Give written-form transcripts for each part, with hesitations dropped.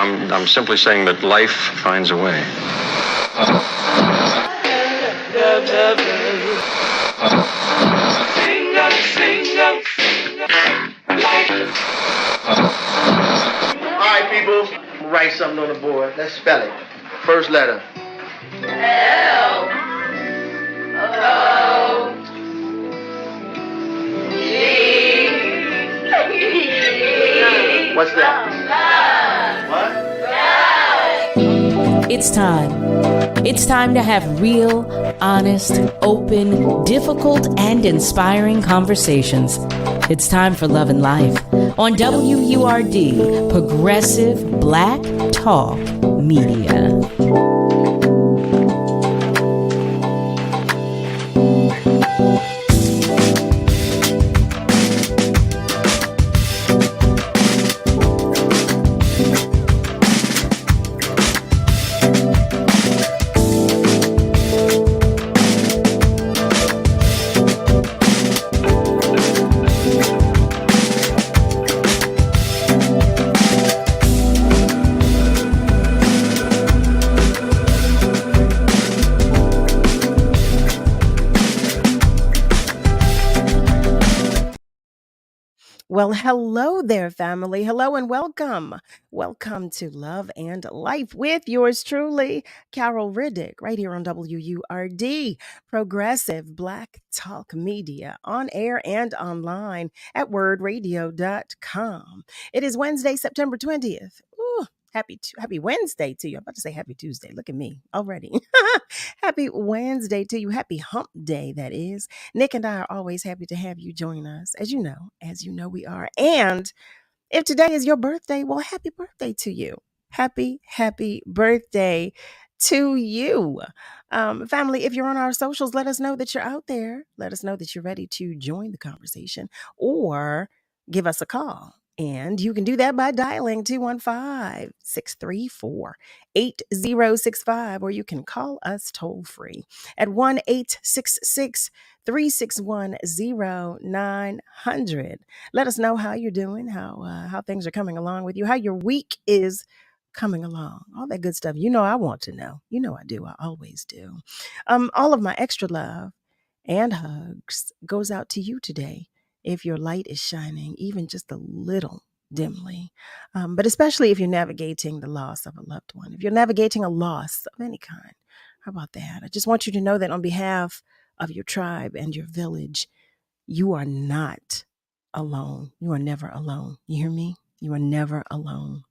I'm simply saying that life finds a way. All right, people, write something on the board. Let's spell it. First letter. L O G. What's that? What? It's time. It's time to have real, honest, open, difficult, and inspiring conversations. It's time for Love and Life on WURD, Progressive Black Talk Media. Well, hello there, family. Hello and welcome. Welcome to Love and Life with yours truly, Carol Riddick, right here on WURD, Progressive Black Talk Media, on air and online at wordradio.com. It is Wednesday, September 20th. Ooh, happy Wednesday to you. I'm about to say happy Tuesday. Look at me already. Happy Wednesday to you. Happy hump day, that is. Nick and I are always happy to have you join us. As you know we are. And if today is your birthday, well, happy birthday to you. Happy birthday to you. Family, if you're on our socials, let us know that you're out there. Let us know that you're ready to join the conversation or give us a call. And you can do that by dialing 215-634-8065, or you can call us toll free at 1-866-361-0900. Let us know how you're doing, how things are coming along with you, how your week is coming along, all that good stuff. You know, I want to know. You know, I do. I always do. All of my extra love and hugs goes out to you today. If your light is shining even just a little dimly, but especially if you're navigating the loss of a loved one, if you're navigating a loss of any kind, how about that? I just want you to know that on behalf of your tribe and your village, you are not alone. You are never alone. You hear me? You are never alone.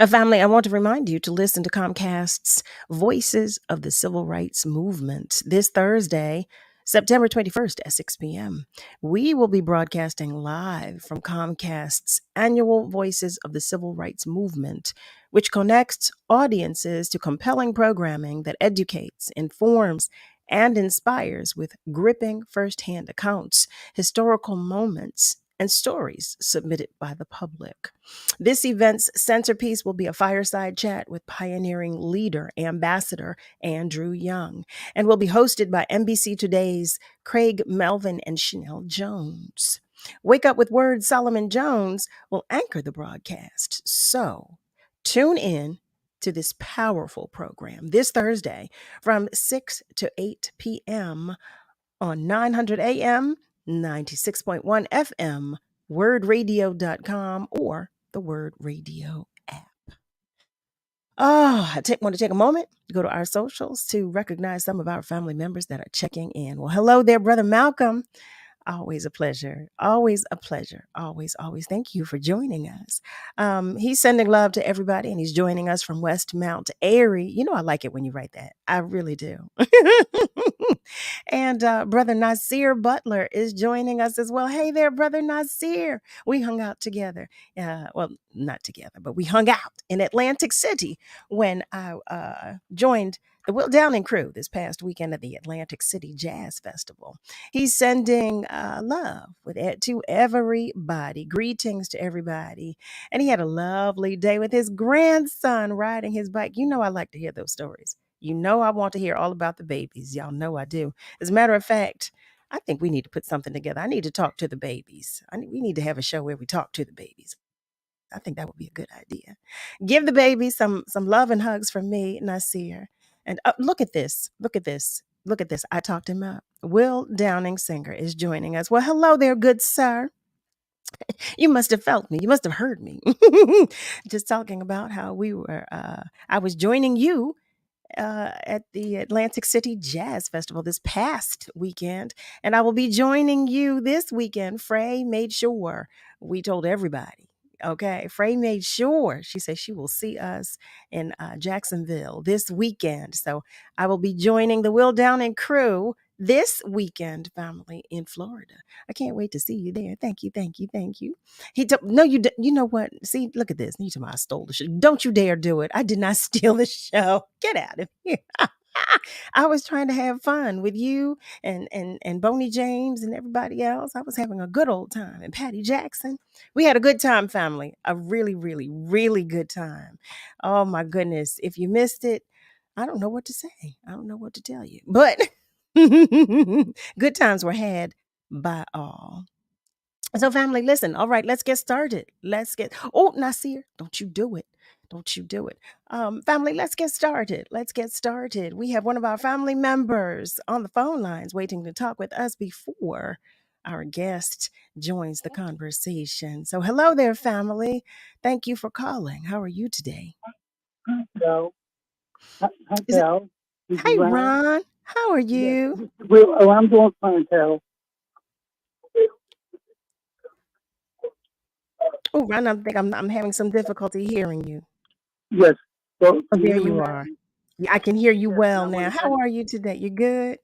Family, I want to remind you to listen to Comcast's Voices of the Civil Rights Movement this Thursday, September 21st at 6 p.m. We will be broadcasting live from Comcast's annual Voices of the Civil Rights Movement, which connects audiences to compelling programming that educates, informs, and inspires with gripping firsthand accounts, historical moments, and stories submitted by the public. This event's centerpiece will be a fireside chat with pioneering leader, Ambassador Andrew Young, and will be hosted by NBC Today's Craig Melvin and Chanel Jones. Wake Up with WURD Solomon Jones will anchor the broadcast. So tune in to this powerful program this Thursday from 6 to 8 p.m. on 900 AM, 96.1 FM, wordradio.com, or the WURD Radio app. I want to take a moment to go to our socials to recognize some of our family members that are checking in. Well, hello there, Brother Malcolm. Always a pleasure. Always a pleasure. Always. Thank you for joining us. He's sending love to everybody, and he's joining us from West Mount Airy. You know, I like it when you write that. I really do. And Brother Nasir Butler is joining us as well. Hey there, Brother Nasir. We hung out together. Well, not together, but we hung out in Atlantic City when I joined the Will Downing crew this past weekend at the Atlantic City Jazz Festival. He's sending love to everybody, greetings to everybody. And he had a lovely day with his grandson riding his bike. You know, I like to hear those stories. You know, I want to hear all about the babies. Y'all know I do. As a matter of fact, I think we need to put something together. I need to talk to the babies. We need to have a show where we talk to the babies. I think that would be a good idea. Give the baby some love and hugs from me, Nasir. And look at this. Look at this. Look at this. I talked him up. Will Downing Singer is joining us. Well, hello there, good sir. You must have felt me. You must have heard me. Just talking about how we were, I was joining you at the Atlantic City Jazz Festival this past weekend, and I will be joining you this weekend. Frey made sure we told everybody. Okay, Frey made sure she said she will see us in Jacksonville this weekend. So I will be joining the Will Downing crew this weekend, family, in Florida. I can't wait to see you there. Thank you, thank you, thank you. No, you know what? See, look at this. You told me I stole the show. Don't you dare do it. I did not steal the show. Get out of here. I was trying to have fun with you and Boney James and everybody else. I was having a good old time. And Patty Jackson. We had a good time, family. A really, really, really good time. Oh my goodness. If you missed it, I don't know what to say. I don't know what to tell you. But good times were had by all. So, family, listen. All right, let's get started. Oh, Nasir, don't you do it. Don't you do it. Family, let's get started. Let's get started. We have one of our family members on the phone lines waiting to talk with us before our guest joins the conversation. So, hello there, family. Thank you for calling. How are you today? Hello. Hi, Is it, Cal. This is Hi, Ron. Ron. How are Yes. you? Well, I'm doing fine, Cal. Oh, Ron, I think I'm having some difficulty hearing you. Yes. So, Oh, can you there hear me you now? are. Yeah, I can hear you Yes. And well I want now. to How thank. are you today? You good?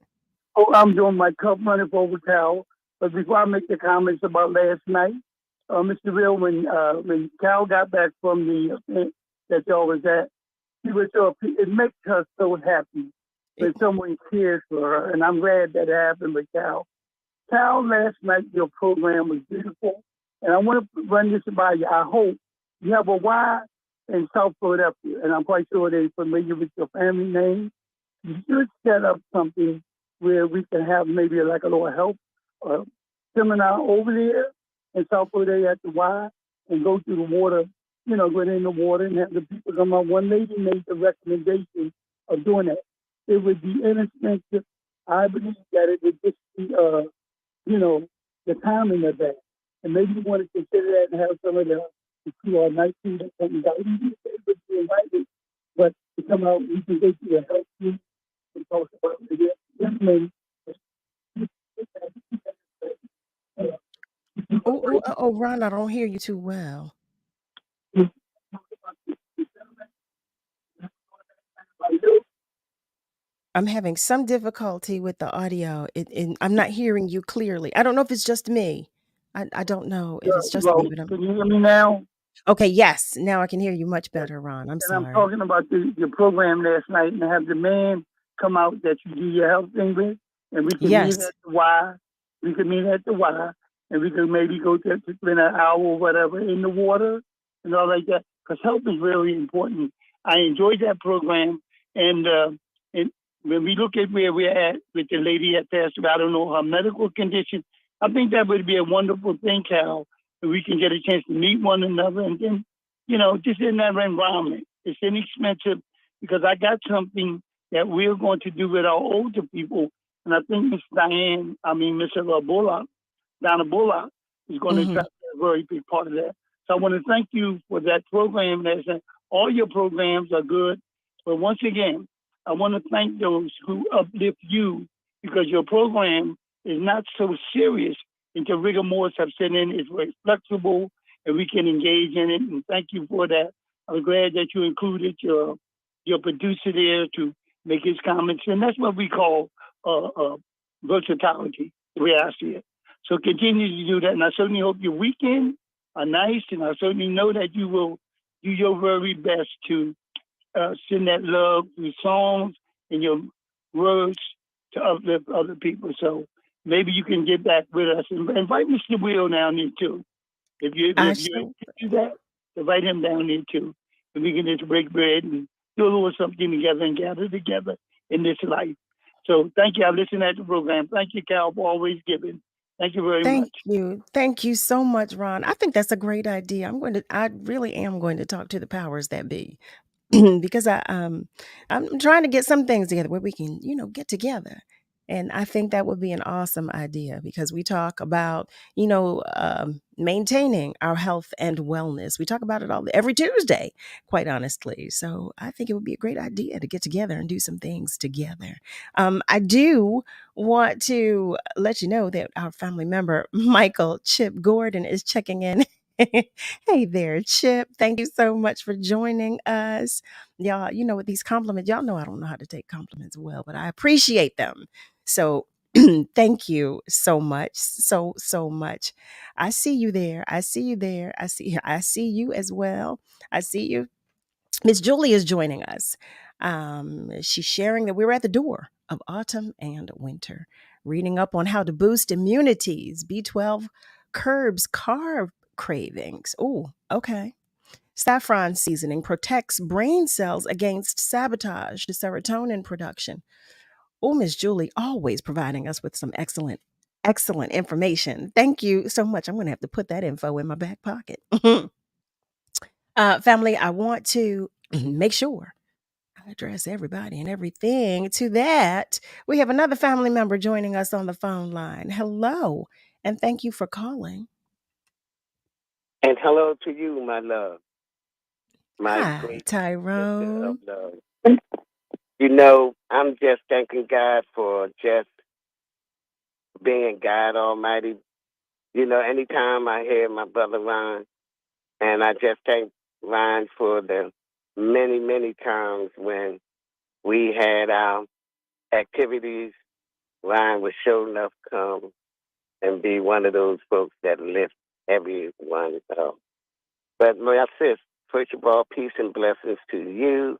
Oh, I'm doing my cup running over Cal. But before I make the comments about last night, Mr. Real, when Cal got back from the event that y'all was at, he was so it makes her so happy when someone cares for her, and I'm glad that happened with Cal. Cal, last night your program was beautiful, and I want to run this by you. I hope you have a Y in South Philadelphia, and I'm quite sure they're familiar with your family name. You should set up something where we can have maybe like a little help seminar over there in South Philadelphia at the Y and go through the water, go in the water and have the people come out. One lady made the recommendation of doing that. It would be inexpensive. I believe that it would just be the timing of that. And maybe you want to consider that and have some of the who are 19 and something out. You would be invited, but to come out, we can go to the health group and talk about it. Oh, Ron, I don't hear you too well. I'm having some difficulty with the audio. I'm not hearing you clearly. I don't know if it's just me. I don't know if it's just me, but Can you hear me now? okay. Yes, now I can hear you much better, Ron. I'm And I'm sorry. talking about your program last night and have the man come out that you do your health thing with, and we can meet Yes. at the Y. We can meet at the Y, and we can maybe go to spend an hour or whatever in the water and all like that. Because health is really important. I enjoyed that program, and when we look at where we're at with the lady that passed away, I don't know her medical condition. I think that would be a wonderful thing, Cal, if we can get a chance to meet one another and then just in that environment. It's inexpensive because I got something that we're going to do with our older people. And I think Miss Mr. Bullock, Donna Bullock, is going to try to be a very big part of that. So I want to thank you for that program. All your programs are good. But once again, I want to thank those who uplift you because your program is not so serious until rigor mortis have set in. It's very flexible and we can engage in it. And thank you for that. I'm glad that you included your producer there to make his comments. And that's what we call versatility, the way I see it. So continue to do that. And I certainly hope your weekend are nice. And I certainly know that you will do your very best to send that love through songs and your words to uplift other people. So maybe you can get back with us and invite Mr. Will down there too. If you do that, invite him down there too. And we can just break bread and do a little something together and gather together in this life. So thank you. I listened to the program. Thank you, Cal, for always giving. Thank you very Thank much. you. Thank you so much, Ron. I think that's a great idea. I really am going to talk to the powers that be. Because I'm trying to get some things together where we can, get together. And I think that would be an awesome idea because we talk about, maintaining our health and wellness. We talk about it all every Tuesday, quite honestly. So I think it would be a great idea to get together and do some things together. I do want to let you know that our family member, Michael Chip Gordon, is checking in. Hey there, Chip. Thank you so much for joining us. Y'all, with these compliments, y'all know I don't know how to take compliments well, but I appreciate them. So thank you so much. So much. I see you there. I see you there. I see you as well. I see you. Miss Julie is joining us. She's sharing that we're at the door of autumn and winter, reading up on how to boost immunities. B12 curbs carb cravings. Oh, okay. Saffron seasoning protects brain cells against sabotage to serotonin production. Oh, Miss Julie, always providing us with some excellent information. Thank you so much. I'm going to have to put that info in my back pocket. Family, I want to make sure I address everybody and everything. To that, we have another family member joining us on the phone line. Hello, and thank you for calling. And hello to you, my love, my Hi, great sister of Tyrone. love. I'm just thanking God for just being God Almighty. Anytime I hear my brother Ron, and I just thank Ron for the many, many times when we had our activities, Ron would sure enough come and be one of those folks that lift everyone up. But my sis, first of all, peace and blessings to you.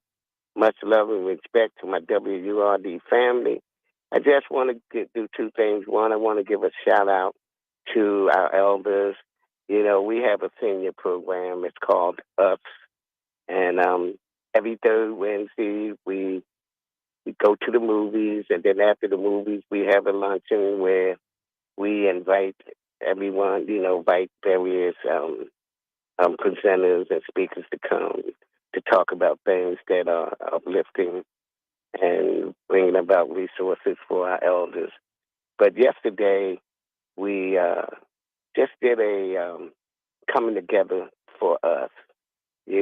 Much love and respect to my WURD family. I just want to do two things. One, I want to give a shout out to our elders. We have a senior program. It's called UPS. And every third Wednesday, we go to the movies. And then after the movies, we have a luncheon where we invite everyone, invite various presenters and speakers to come to talk about things that are uplifting and bringing about resources for our elders. But yesterday, we just did a coming together for us. We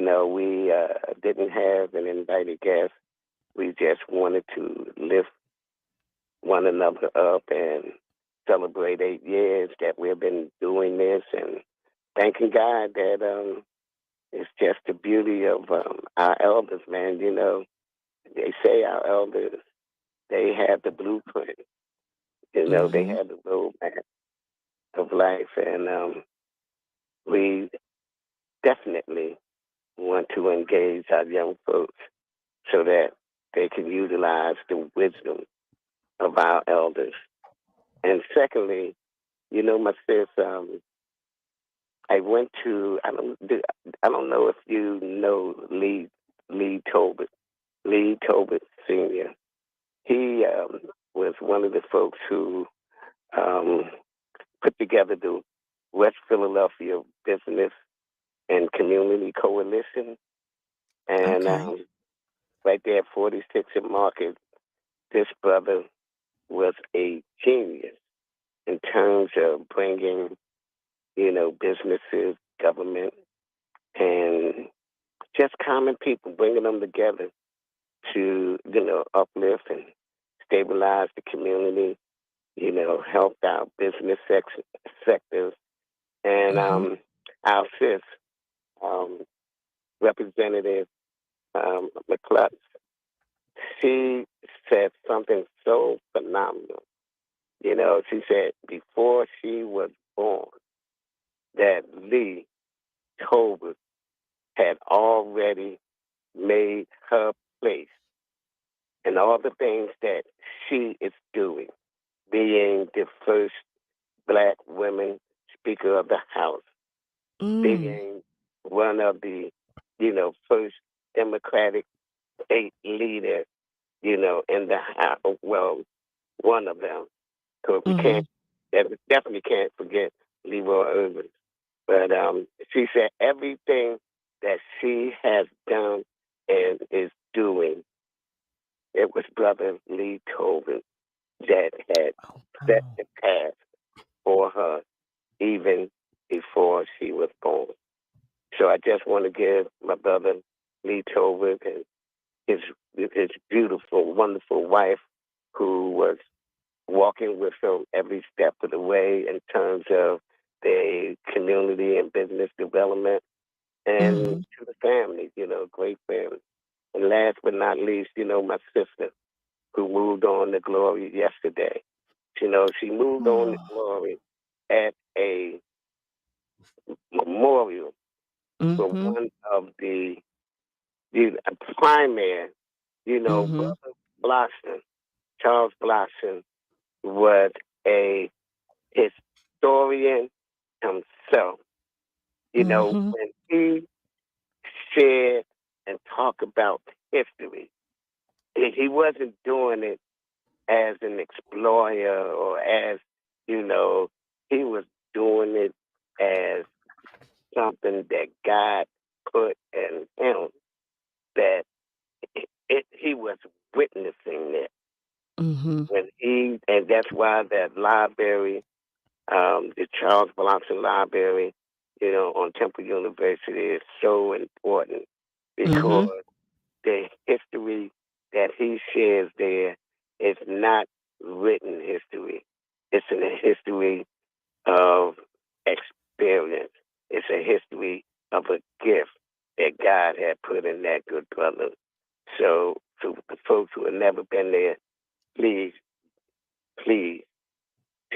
didn't have an invited guest. We just wanted to lift one another up and celebrate 8 years that we've been doing this and thanking God that it's just the beauty of our elders, man. They say our elders, they have the blueprint. They Mm-hmm. have the roadmap of life, and we definitely want to engage our young folks so that they can utilize the wisdom of our elders. And secondly, my sis, I went to I don't know if you know Lee Tobit, Lee Tobit Senior. He was one of the folks who um, put together the West Philadelphia Business and Community Coalition. And Okay. right there at 46 and Market, this brother was a genius in terms of bringing, businesses, government, and just common people, bringing them together to, uplift and stabilize the community, help our business sectors. And Mm-hmm. our sis, um, Representative McClutch, she said something so phenomenal. She said before she was born that Lee Tolbert had already made her place in all the things that she is doing, being the first black woman Speaker of the House, Mm. being one of the, first Democratic state leader, in the House. Well, one of them. Because we Mm-hmm. can't definitely can't forget Leroy Irvin. But she said everything that she has done and is doing, it was Brother Lee Tobin that had set Oh. the path for her even before she was born. So I just want to give my brother Lee Tobin and his beautiful, wonderful wife, who was walking with him every step of the way in terms of the community and business development, and Mm-hmm. to the family, great family. And last but not least, my sister, who moved on to glory yesterday. She moved on to Oh. glory at a memorial for Mm-hmm. one of the primary, Mm-hmm. Brother Blossom, Charles Blossom, was a historian himself. Mm-hmm. When he shared and talked about history, he wasn't doing it as an explorer or as, he was doing it as something that God put in him, that he was witnessing it. Mm-hmm. And that's why that library, the Charles Blossom Library, on Temple University is so important, Mm-hmm. because the history that he shares there is not written history. It's a history of experience. It's a history of a gift that God had put in that good brother. So to the folks who have never been there, please, please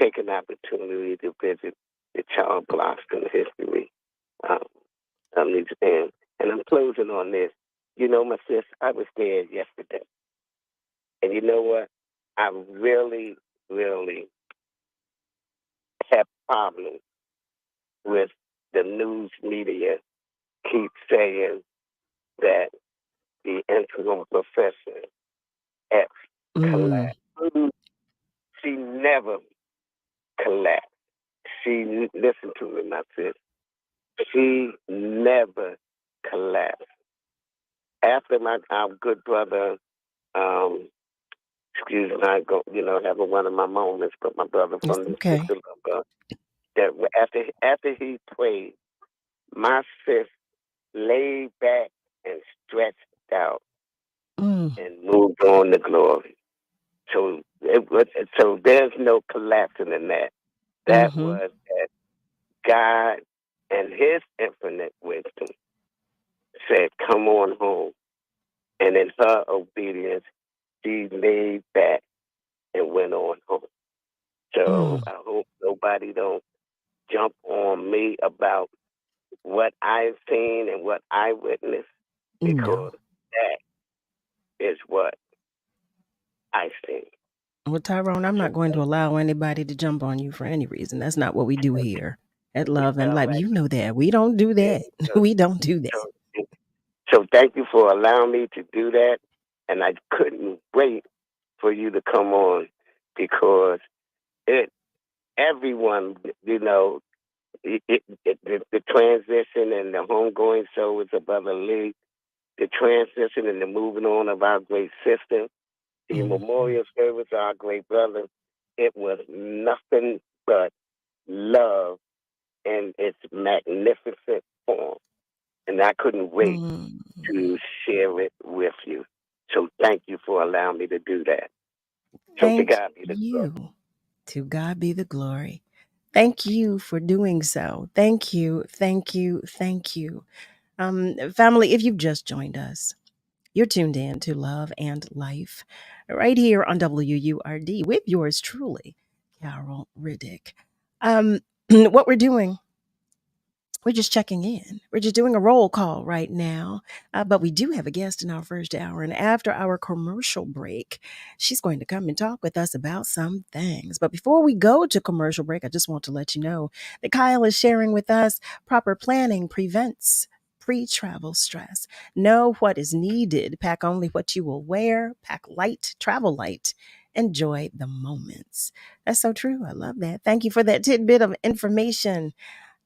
take an opportunity to visit the Charles Blossom history. Um, and I'm closing on this. My sis, I was there yesterday. And you know what? I really, really have problems with the news media keep saying that the interim professor X Mm. collapsed. She never collapsed. Listen to me, my sis. She never collapsed. After our good brother, um, excuse me, I go, having one of my moments, but my brother It's from the okay. Sister Lover, that after he prayed, my sis laid back and stretched out Mm. and moved on to glory. So there's no collapsing in that. That Mm-hmm. was that God and His infinite wisdom said, "Come on home," and in her obedience, she laid back and went on home. So Mm. I hope nobody don't jump on me about what I've seen and what I witnessed, No. because that is what I seen. Well, Tyrone, I'm not So, going to allow anybody to jump on you for any reason. That's not what we do here at Love and all Life. right. You know that. We don't do Yeah. that. We don't do that. So, so thank you for allowing me to do that. And I couldn't wait for you to come on, because everyone, the transition and the homegoing show was above a league. The transition and the moving on of our great sister, the Mm. memorial service of our great brother, it was nothing but love in its magnificent form. And I couldn't wait Mm. to share it with you. So thank you for allowing me to do that. So to Thank God be the glory. you. To God be the glory. Thank you for doing so. Thank you. Thank you. Thank you. Family, if you've just joined us, you're tuned in to Love and Life right here on WURD with yours truly, Carol Riddick. What we're doing, we're just checking in. We're just doing a roll call right now. But we do have a guest in our first hour. And after our commercial break, she's going to come and talk with us about some things. But before we go to commercial break, I just want to let you know that Kyle is sharing with us proper planning prevents pre-travel stress. Know what is needed. Pack only what you will wear. Pack light, travel light, enjoy the moments. That's so true. I love that. Thank you for that tidbit of information.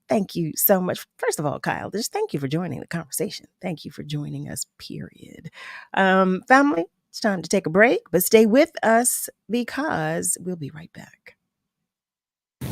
Thank you so much. First of all, Kyle, just thank you for joining the conversation. Thank you for joining us, period. Family, it's time to take a break, but stay with us because we'll be right back.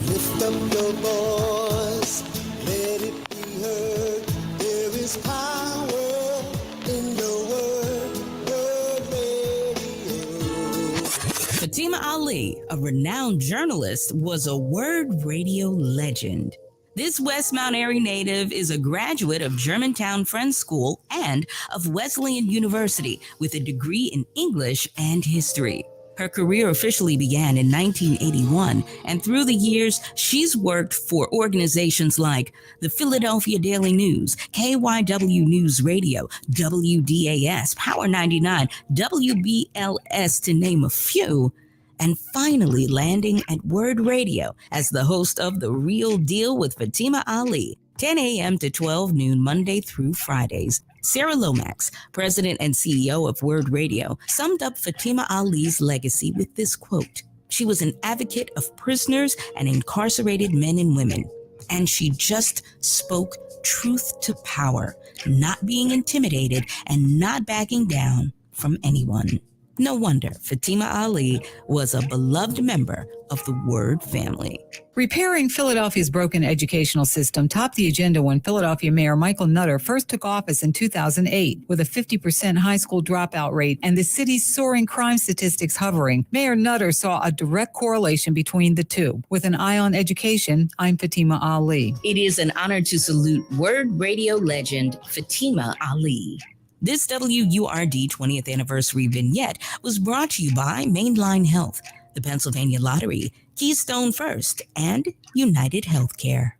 Lift up your voice, let it be heard. There is power in your word, word radio. Fatima Ali, a renowned journalist, was a WURD radio legend. This West Mount Airy native is a graduate of Germantown Friends School and of Wesleyan University with a degree in English and history. Her career officially began in 1981, and through the years, she's worked for organizations like the Philadelphia Daily News, KYW News Radio, WDAS, Power 99, WBLS, to name a few, and finally landing at WURD Radio as the host of The Real Deal with Fatima Ali, 10 a.m. to 12 noon, Monday through Fridays. Sarah Lomax, president and CEO of WURD Radio, summed up Fatima Ali's legacy with this quote: "She was an advocate of prisoners and incarcerated men and women, and she just spoke truth to power, not being intimidated and not backing down from anyone." No wonder Fatima Ali was a beloved member of the WURD family. Repairing Philadelphia's broken educational system topped the agenda when Philadelphia Mayor Michael Nutter first took office in 2008. With a 50% high school dropout rate and the city's soaring crime statistics hovering, Mayor Nutter saw a direct correlation between the two. With an eye on education, I'm Fatima Ali. It is an honor to salute WURD radio legend Fatima Ali. This WURD 20th anniversary vignette was brought to you by Mainline Health, the Pennsylvania Lottery, Keystone First, and United Healthcare.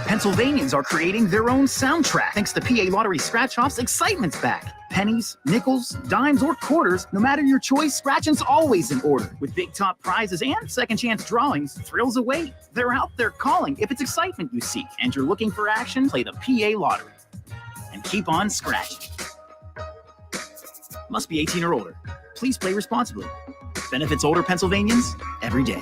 Pennsylvanians are creating their own soundtrack thanks to PA Lottery Scratch-Off's Excitement's back. Pennies, nickels, dimes, or quarters, no matter your choice, scratching's always in order. With big top prizes and second chance drawings, thrills await. They're out there calling. If it's excitement you seek and you're looking for action, play the PA Lottery. And keep on scratching. Must be 18 or older. Please play responsibly. Benefits older Pennsylvanians every day.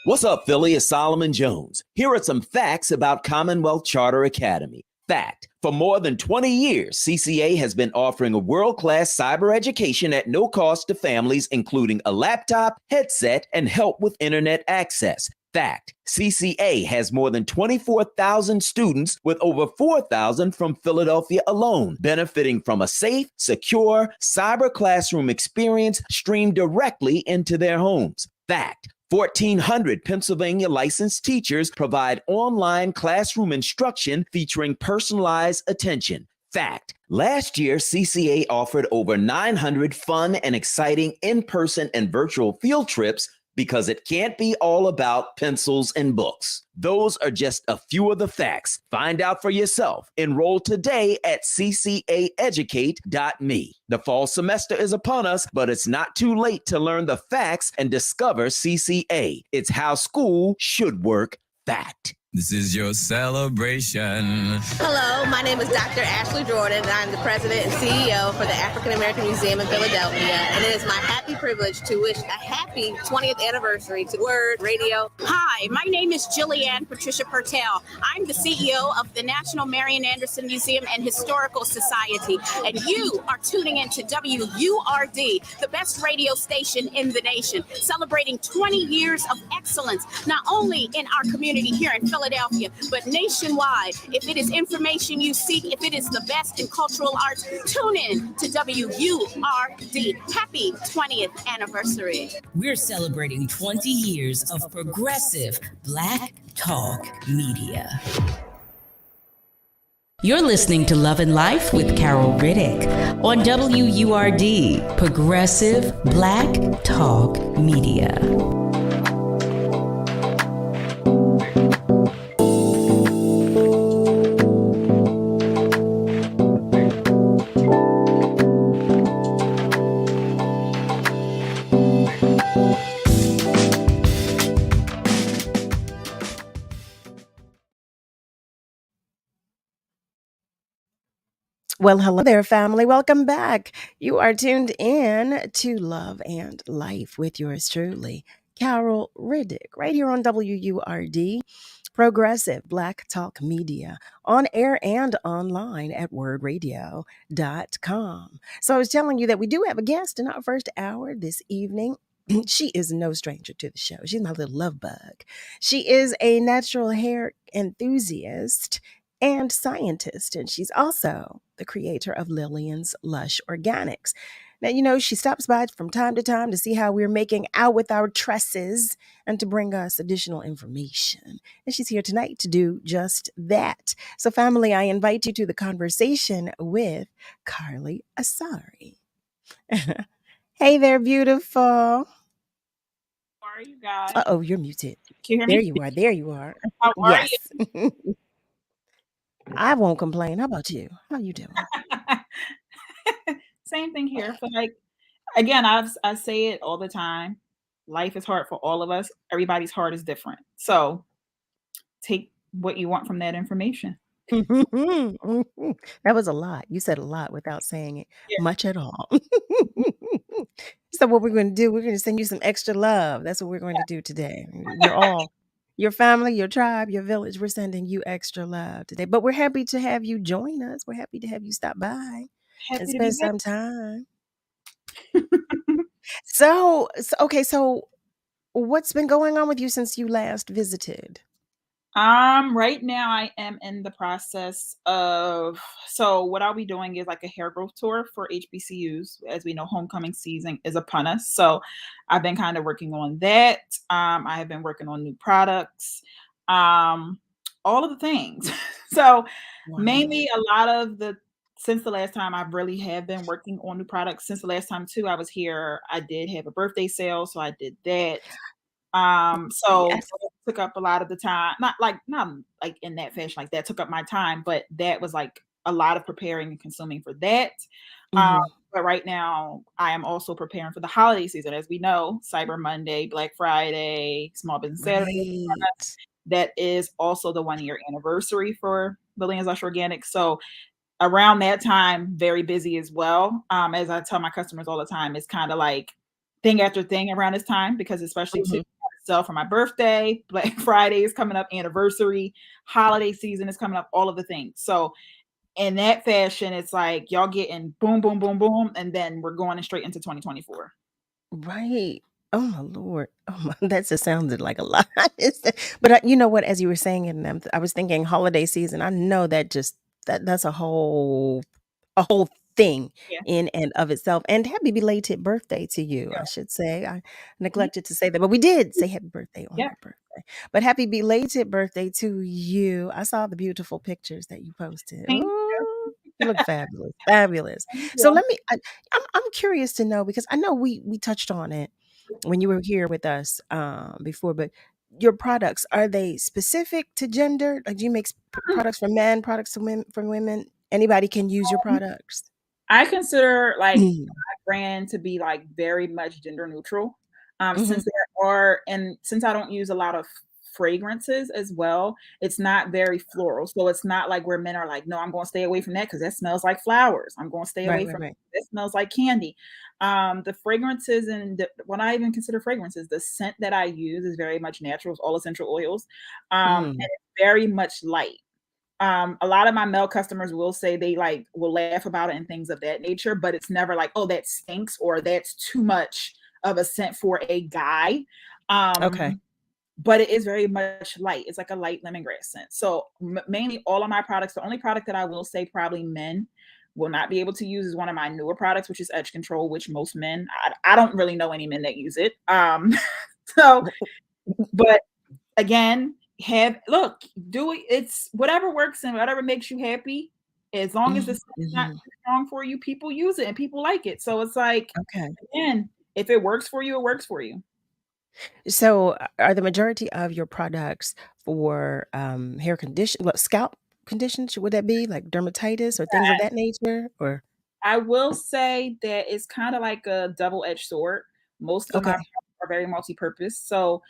What's up, Philly? It's Solomon Jones. Here are some facts about Commonwealth Charter Academy. Fact: for more than 20 years, CCA has been offering a world-class cyber education at no cost to families, including a laptop, headset, and help with internet access. Fact: CCA has more than 24,000 students, with over 4,000 from Philadelphia alone, benefiting from a safe, secure cyber classroom experience streamed directly into their homes. Fact: 1,400 Pennsylvania licensed teachers provide online classroom instruction featuring personalized attention. Fact: last year, CCA offered over 900 fun and exciting in-person and virtual field trips, because it can't be all about pencils and books. Those are just a few of the facts. Find out for yourself. Enroll today at ccaeducate.me. The fall semester is upon us, but it's not too late to learn the facts and discover CCA. It's how school should work. Fact. This is your celebration. Hello, my name is Dr. Ashley Jordan, and I'm the president and CEO for the African American Museum in Philadelphia. And it is my happy privilege to wish a happy 20th anniversary to WURD Radio. Hi, my name is Jillianne Patricia Pertel. I'm the CEO of the National Marian Anderson Museum and Historical Society. And you are tuning into WURD, the best radio station in the nation, celebrating 20 years of excellence, not only in our community here in Philadelphia, but nationwide. If it is information you seek, if it is the best in cultural arts, tune in to WURD. Happy 20th anniversary. We're celebrating 20 years of progressive Black Talk Media. You're listening to Love and Life with Carol Riddick on WURD, Progressive Black Talk Media. Well, hello there, family. Welcome back. You are tuned in to Love and Life with yours truly, Carol Riddick, right here on WURD, Progressive Black Talk Media, on air and online at wordradio.com. So I was telling you that we do have a guest in our first hour this evening. She is no stranger to the show. She's my little love bug. She is a natural hair enthusiast and scientist, and she's also the creator of Lillian's Lush Organics. Now, she stops by from time to time to see how we're making out with our tresses and to bring us additional information. And she's here tonight to do just that. So, family, I invite you to the conversation with Carly Asarē. Hey there, beautiful. How are you guys? Uh-oh, you're muted. Can you hear There me? you are. There you are. How are Yes. you? I won't complain. How about you? How you doing? Same thing here. I feel like, again, I say it all the time. Life is hard for all of us. Everybody's heart is different. So take what you want from that information. That was a lot. You said a lot without saying it Yeah. much at all. So what we're going to do, we're going to send you some extra love. That's what we're going to do today. You're all, your family, your tribe, your village, we're sending you extra love today. But we're happy to have you join us. We're happy to have you stop by and Happy to be spend back. some time. So okay, so what's been going on with you since you last visited? Right now I am in the process of, so what I'll be doing is like a hair growth tour for HBCUs. As we know, homecoming season is upon us. So I've been kind of working on that. I have been working on new products, all of the things. So mainly a lot of since the last time I really have been working on new products. Since the last time too I was here, I did have a birthday sale, so I did that. So Yes. it took up a lot of the time, not like in that fashion, like that took up my time, but that was like a lot of preparing and consuming for that. Mhm. But right now I am also preparing for the holiday season. As we know, Cyber Monday, Black Friday, Small Business Saturday. Right. That is also the 1-year anniversary for Lillian's Lush Organics. So around that time, very busy as well. As I tell my customers all the time, it's kind of like thing after thing around this time, because especially to sell for my birthday, Black Friday is coming up, anniversary, holiday season is coming up, all of the things. So in that fashion, it's like y'all getting boom, boom, boom, boom, and then we're going straight into 2024. Right. Oh my Lord. Oh my, that just sounded like a lot. But you know what? As you were saying it, I was thinking holiday season. I know that that's a whole thing Yeah. in and of itself. And happy belated birthday to you, Yeah. I should say. I neglected to say that, but we did say happy birthday on Yeah. your birthday. But happy belated birthday to you. I saw the beautiful pictures that you posted. Thank you. Ooh, you look fabulous, fabulous. Thank So you. I'm curious to know, because I know we touched on it when you were here with us before, but your products, are they specific to gender? Like, do you make products for men, products for women? Anybody can use your products. I consider like my brand to be like very much gender neutral. Since since I don't use a lot of fragrances as well, it's not very floral. So it's not like where men are like, no, I'm going to stay away from that because that smells like flowers. I'm going to stay away from Right. that smells like candy. The fragrances when I even consider fragrances, the scent that I use is very much natural. It's all essential oils. And it's very much light. A lot of my male customers will say they will laugh about it and things of that nature, but it's never like, oh, that stinks or that's too much of a scent for a guy. Okay. But it is very much light. It's like a light lemongrass scent. So mainly all of my products, the only product that I will say probably men will not be able to use is one of my newer products, which is Edge Control, which most men, I don't really know any men that use it. But again, do it. It's whatever works and whatever makes you happy. As long as the scent is not too strong for you, people use it and people like it. So it's like, again, if it works for you, it works for you. So are the majority of your products for hair condition, scalp conditions? Would that be like dermatitis or things of that nature? Or I will say that it's kind of like a double-edged sword. Most of my products are very multi-purpose. So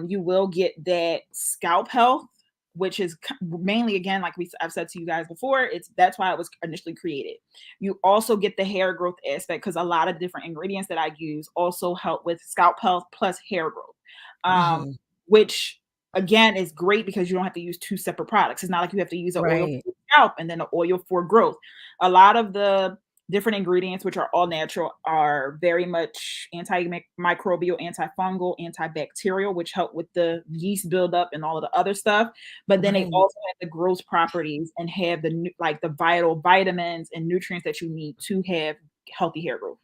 you will get that scalp health which is mainly, again, like I've said to you guys before, that's why it was initially created. You also get the hair growth aspect because a lot of different ingredients that I use also help with scalp health plus hair growth, which again is great because you don't have to use two separate products. It's not like you have to use an oil for scalp and then an oil for growth. A lot of the different ingredients, which are all natural, are very much antimicrobial, antifungal, antibacterial, which help with the yeast buildup and all of the other stuff. But then they also have the growth properties and have the vital vitamins and nutrients that you need to have healthy hair growth.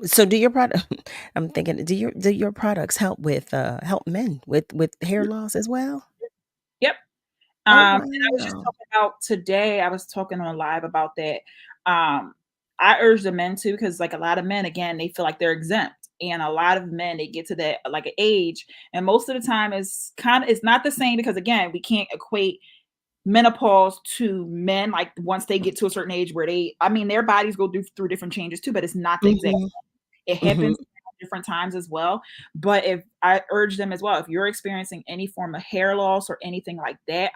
So do your product? I'm thinking, do your products help men with hair loss as well? Yep. And I was just talking about today. I was talking on live about that. I urge the men to, because like a lot of men, again, they feel like they're exempt, and a lot of men, they get to that like an age, and most of the time it's not the same, because again, we can't equate menopause to men. Like once they get to a certain age where their bodies go through different changes too, but it's not the exact same. It happens at different times as well. But if I urge them as well, if you're experiencing any form of hair loss or anything like that,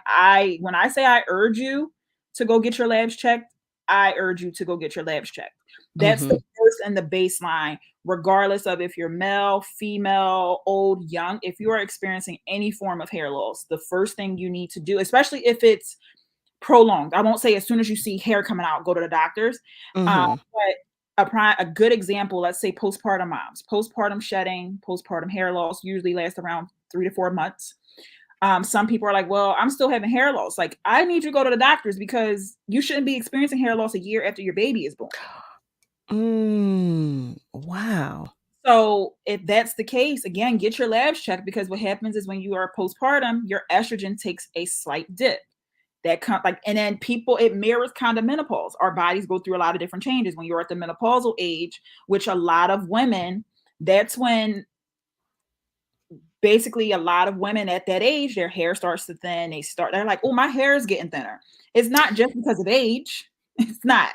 when I say I urge you to go get your labs checked, I urge you to go get your labs checked. That's the first and the baseline, regardless of if you're male, female, old, young. If you are experiencing any form of hair loss, the first thing you need to do, especially if it's prolonged, I won't say as soon as you see hair coming out, go to the doctors, but a good example, let's say postpartum moms, postpartum shedding, postpartum hair loss usually lasts around 3 to 4 months. Some people are like, well, I'm still having hair loss. Like, I need you to go to the doctors because you shouldn't be experiencing hair loss a year after your baby is born. Wow. So if that's the case, again, get your labs checked, because what happens is when you are postpartum, your estrogen takes a slight dip. And then it mirrors kind of menopause. Our bodies go through a lot of different changes. When you're at the menopausal age, which a lot of women, that's when basically a lot of women at that age, their hair starts to thin. They're like, oh, my hair is getting thinner. It's not just because of age. It's not.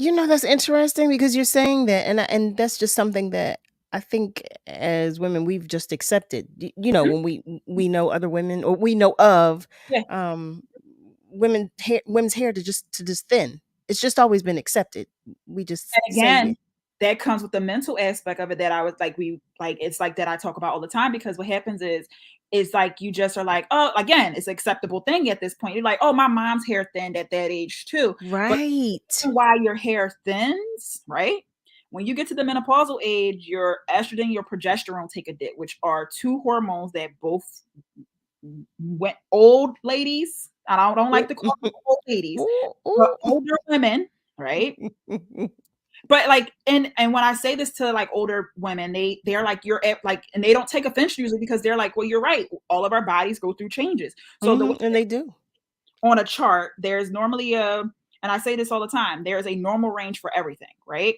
That's interesting, because you're saying that, and that's just something that I think as women we've just accepted. When we know other women, or we know of women's hair to just thin. It's just always been accepted. We just again, say it. That comes with the mental aspect of it that I was like, it's like that I talk about all the time, because what happens is it's like you just are like, oh, again, it's an acceptable thing at this point. You're like, oh, my mom's hair thinned at that age too. Right. But why your hair thins, right? When you get to the menopausal age, your estrogen, your progesterone take a dip, which are two hormones that both old ladies, I don't like to call them old ladies, but older women, right? But like, and when I say this to like older women, they're like, and they don't take offense usually, because they're like, well, you're right. All of our bodies go through changes. So and they do. On a chart, there's normally and I say this all the time, there's a normal range for everything, right?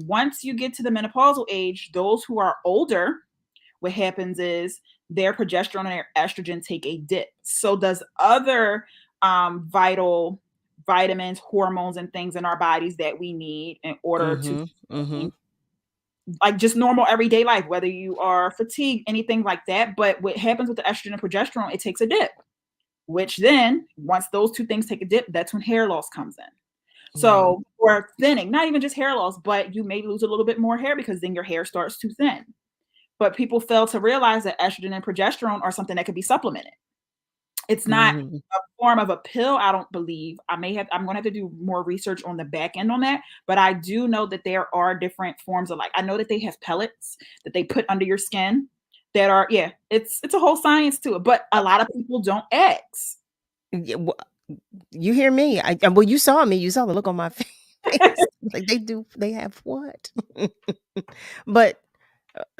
Once you get to the menopausal age, those who are older, what happens is their progesterone and their estrogen take a dip. So does other vital vitamins, hormones, and things in our bodies that we need in order to like just normal everyday life, whether you are fatigued, anything like that. But what happens with the estrogen and progesterone, it takes a dip, which then once those two things take a dip, that's when hair loss comes in. So or thinning, not even just hair loss, but you may lose a little bit more hair because then your hair starts to thin. But people fail to realize that estrogen and progesterone are something that could be supplemented. It's not a form of a pill, I don't believe. I'm going to have to do more research on the back end on that. But I do know that there are different forms of, like, I know that they have pellets that they put under your skin that are, it's a whole science to it. But a lot of people don't ask. You hear me? Well, you saw me. You saw the look on my face. Like they have what? But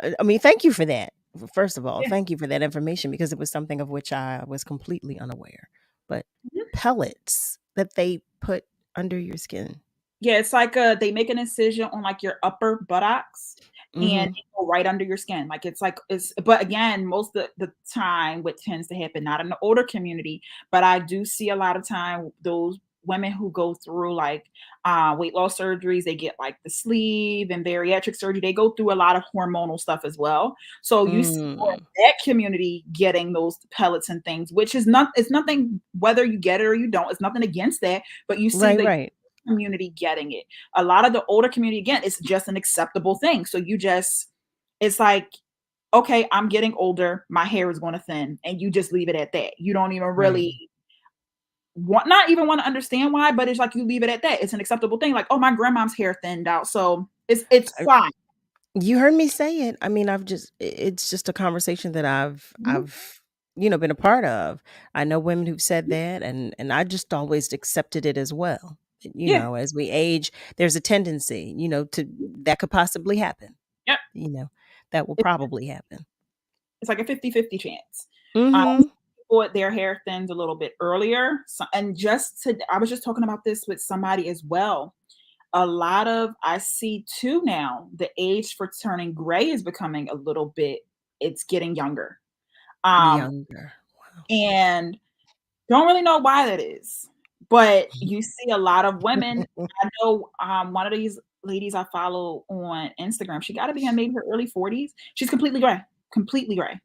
I mean, thank you for that. First of all, thank you for that information, because it was something of which I was completely unaware. But pellets that they put under your skin. Yeah, it's like they make an incision on like your upper buttocks and it go right under your skin. Like but again, most of the time what tends to happen, not in the older community, but I do see a lot of time those women who go through like weight loss surgeries, they get like the sleeve and bariatric surgery. They go through a lot of hormonal stuff as well. So you see more of that community getting those pellets and things, which is it's nothing whether you get it or you don't. It's nothing against that, but you see the Right. community getting it. A lot of the older community, again, it's just an acceptable thing. So it's like, okay, I'm getting older, my hair is going to thin, and you just leave it at that. You don't even really not even want to understand why, but it's like you leave it at that. It's an acceptable thing. Like, oh, my grandma's hair thinned out, so it's fine. You heard me say it. I mean, it's just a conversation that I've been a part of. I know women who've said that, and I just always accepted it as well. Yeah. As we age, there's a tendency, to that could possibly happen. Yep. That will probably happen. It's like a 50-50 chance. Mm-hmm. People, their hair thins a little bit earlier. So, and I was just talking about this with somebody as well. A lot of, I see too now, the age for turning gray is becoming a little bit, it's getting younger. Younger. Wow. And don't really know why that is. But you see a lot of women. I know one of these ladies I follow on Instagram, she got to be in maybe her early 40s. She's completely gray. Completely gray.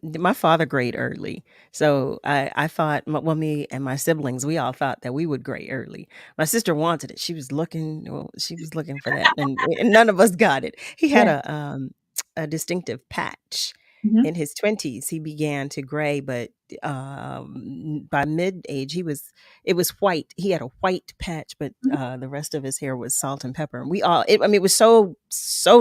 My father grayed early. So I thought, me and my siblings, we all thought that we would gray early. My sister wanted it. She was looking for that. And none of us got it. He had a distinctive patch. In his 20s, he began to gray, but by mid-age, it was white. He had a white patch, but the rest of his hair was salt and pepper. And it was so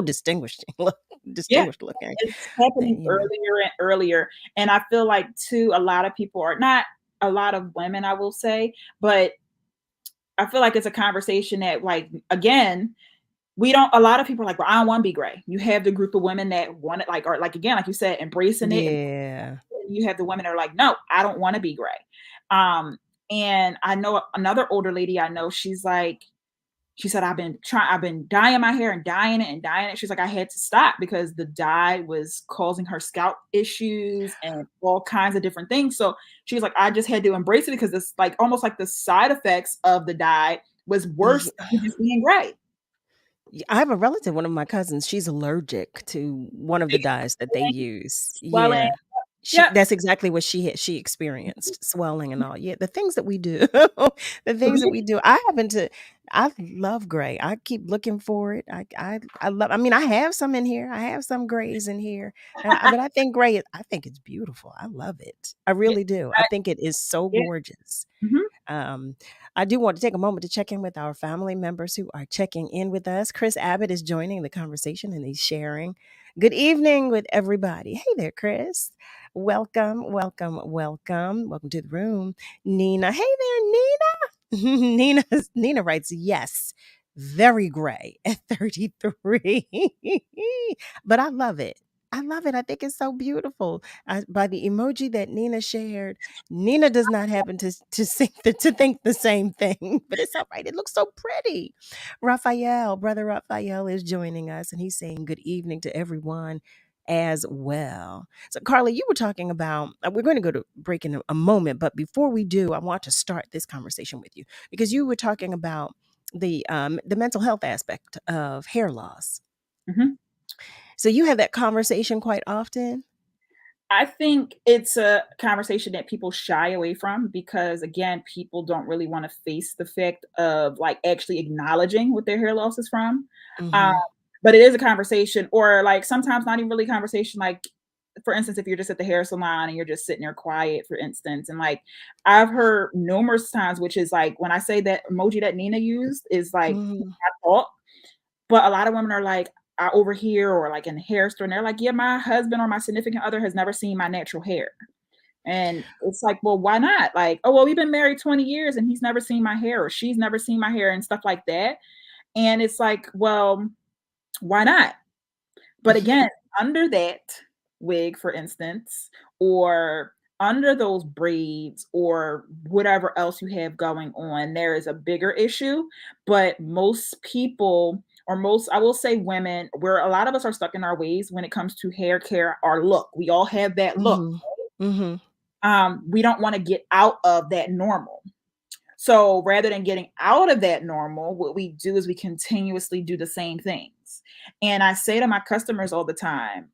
distinguished looking. It's happening earlier and earlier. And I feel like too, a lot of people are not a lot of women, I will say, but I feel like it's a conversation that, like, again, a lot of people are like, well, I don't want to be gray. You have the group of women that want it, like, or like, again, like you said, embracing it. Yeah. You have the women that are like, no, I don't want to be gray. And I know another older lady I know, she said, I've been dyeing my hair and dyeing it. She's like, I had to stop because the dye was causing her scalp issues and all kinds of different things. So she was like, I just had to embrace it because it's like almost like the side effects of the dye was worse than just being gray. I have a relative, one of my cousins, she's allergic to one of the dyes that they use. Swelling. Yeah. That's exactly what she experienced, swelling and all. Yeah, the things that we do. I love gray. I keep looking for it. I have some in here. I have some grays in here. But I think I think it's beautiful. I love it. I really do. I think it is so gorgeous. I do want to take a moment to check in with our family members who are checking in with us. Chris Abbott is joining the conversation and he's sharing. Good evening with everybody. Hey there, Chris. Welcome to the room. Nina. Hey there, Nina. Nina writes, yes, very gray at 33. But I love it. I think it's so beautiful. By the emoji that Nina shared, Nina does not happen to think the same thing, but it's all right. It looks so pretty. Brother Raphael is joining us, and he's saying good evening to everyone as well. So, Carly, you were talking about, we're going to go to break in a moment, but before we do, I want to start this conversation with you because you were talking about the mental health aspect of hair loss. So you have that conversation quite often? I think it's a conversation that people shy away from because, again, people don't really want to face the fact of like actually acknowledging what their hair loss is from. But it is a conversation, or like sometimes not even really a conversation. Like, for instance, if you're just at the hair salon and you're just sitting there quiet, for instance, and like I've heard numerous times, which is like when I say that emoji that Nina used is like my fault, but a lot of women are like, I over here or like in the hair store, and they're like, yeah, my husband or my significant other has never seen my natural hair. And it's like, well, why not? Like, oh, well, we've been married 20 years and he's never seen my hair or she's never seen my hair and stuff like that. And it's like, well, why not? But again, under that wig, for instance, or under those braids or whatever else you have going on, there is a bigger issue. But most people, or most, I will say women, where a lot of us are stuck in our ways when it comes to hair care, our look. We all have that look. Right? We don't want to get out of that normal. So rather than getting out of that normal, what we do is we continuously do the same things. And I say to my customers all the time,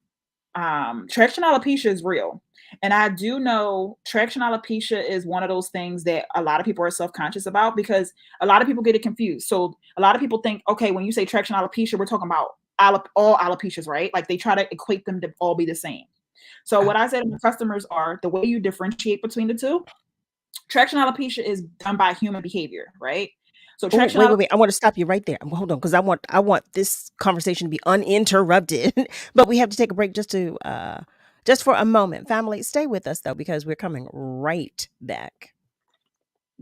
traction alopecia is real. And I do know traction alopecia is one of those things that a lot of people are self-conscious about because a lot of people get it confused. So a lot of people think, okay, when you say traction alopecia, we're talking about all alopecias, right? Like they try to equate them to all be the same. So what I say to my customers are the way you differentiate between the two, traction alopecia is done by human behavior, right? So traction Wait. I want to stop you right there. Hold on, because I want this conversation to be uninterrupted. But we have to take a break just for a moment. Family, stay with us though, because we're coming right back.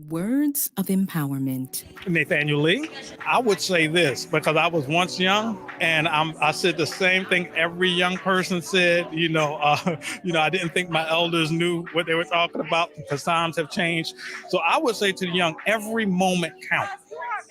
Words of empowerment. Nathaniel Lee. I would say this because I was once young, and I said the same thing every young person said. I didn't think my elders knew what they were talking about because times have changed. So I would say to the young, every moment counts.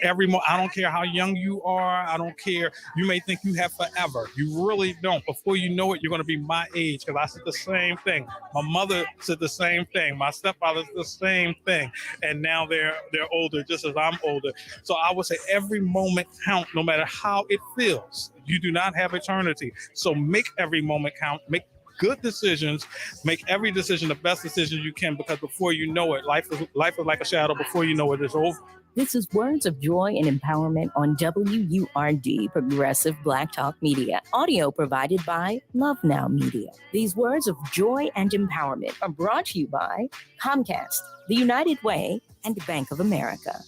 I don't care how young you are. I don't care. You may think you have forever. You really don't. Before you know it, you're going to be my age. Because I said the same thing. My mother said the same thing. My stepfather said the same thing. And now they're older, just as I'm older. So I would say every moment count, no matter how it feels. You do not have eternity. So make every moment count. Make good decisions. Make every decision the best decision you can, because before you know it, life is like a shadow. Before you know it, it's over. This is Words of Joy and Empowerment on WURD, Progressive Black Talk Media. Audio provided by Love Now Media. These words of joy and empowerment are brought to you by Comcast, the United Way, and Bank of America.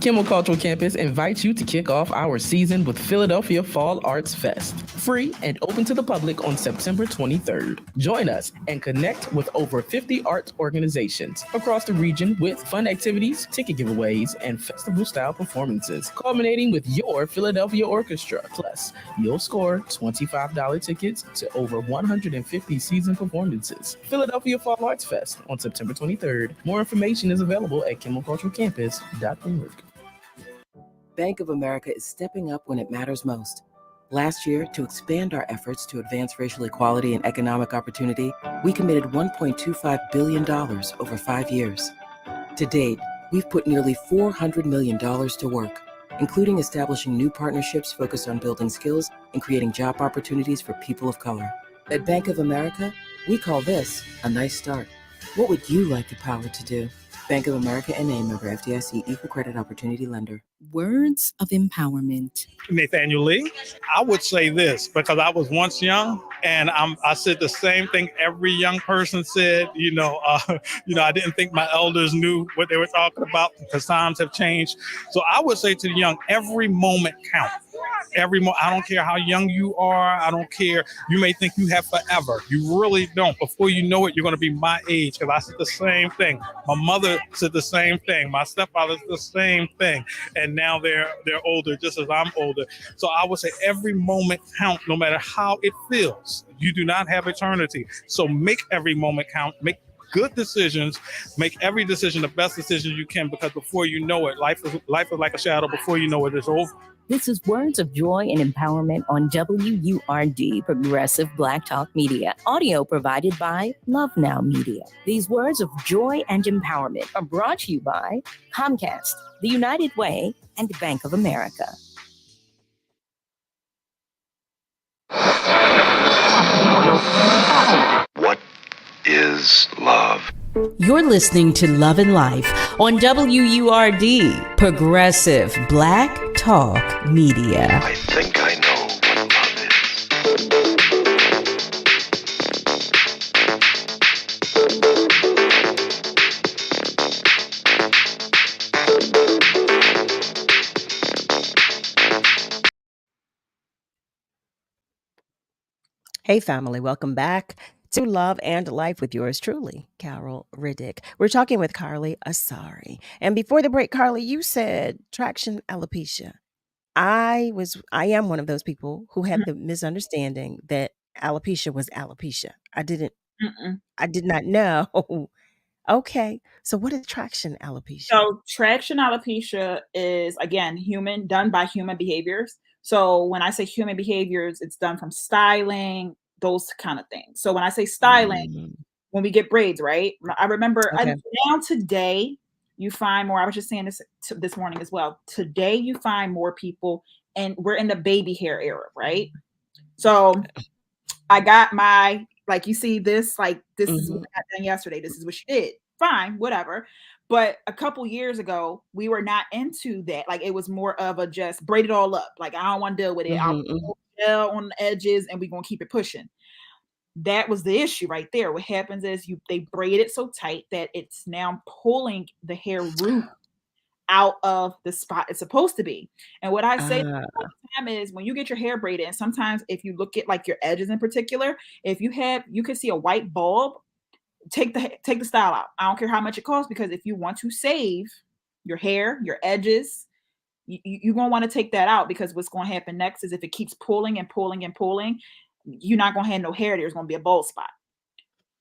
Kimmel Cultural Campus invites you to kick off our season with Philadelphia Fall Arts Fest, free and open to the public on September 23rd. Join us and connect with over 50 arts organizations across the region with fun activities, ticket giveaways, and festival-style performances, culminating with your Philadelphia Orchestra. Plus, you'll score $25 tickets to over 150 season performances. Philadelphia Fall Arts Fest on September 23rd. More information is available at kimmelculturalcampus.org. Bank of America is stepping up when it matters most. Last year, to expand our efforts to advance racial equality and economic opportunity, we committed $1.25 billion over 5 years. To date, we've put nearly $400 million to work, including establishing new partnerships focused on building skills and creating job opportunities for people of color. At Bank of America, we call this a nice start. What would you like the power to do? Bank of America N.A. member FDIC, equal credit opportunity lender. Words of empowerment. Nathaniel Lee. I would say this because I was once young, and I said the same thing every young person said. I didn't think my elders knew what they were talking about because times have changed. So I would say to the young, every moment counts. I don't care how young you are. I don't care. You may think you have forever. You really don't. Before you know it, you're going to be my age. Because I said the same thing. My mother said the same thing. My stepfather said the same thing. And now they're older, just as I'm older. So I would say every moment count, no matter how it feels. You do not have eternity. So make every moment count. Make good decisions. Make every decision the best decision you can, because before you know it, life is like a shadow. Before you know it, it's over. This is Words of Joy and Empowerment on WURD, Progressive Black Talk Media. Audio provided by Love Now Media. These words of joy and empowerment are brought to you by Comcast, the United Way, and Bank of America. What is love? You're listening to Love and Life on WURD, Progressive Black Talk Media. I think I know what love is. Hey, family, welcome back to Love and Life with yours truly, Carol Riddick. We're talking with Carly Asarē. And before the break, Carly, you said traction alopecia. I am one of those people who had the misunderstanding that alopecia was alopecia. I did not know. Okay. So what is traction alopecia? So traction alopecia is, again, done by human behaviors. So when I say human behaviors, it's done from styling, those kind of things. So when I say styling, when we get braids, right? I remember down today, you find more. I was just saying this this morning as well. Today, you find more people, and we're in the baby hair era, right? So I got my, like, you see this, like, this is what I got done yesterday. This is what she did. Fine, whatever. But a couple years ago, we were not into that. Like, it was more of a just braid it all up. Like, I don't want to deal with it. I'll put gel on the edges and we're going to keep it pushing. That was the issue right there. What happens is they braid it so tight that it's now pulling the hair root out of the spot it's supposed to be. And what I say all the time is, when you get your hair braided, and sometimes if you look at like your edges in particular, if you can see a white bulb, take the style out. I don't care how much it costs, because if you want to save your hair, your edges, you're going to want to take that out, because what's going to happen next is if it keeps pulling and pulling and pulling, you're not going to have no hair. There's going to be a bald spot.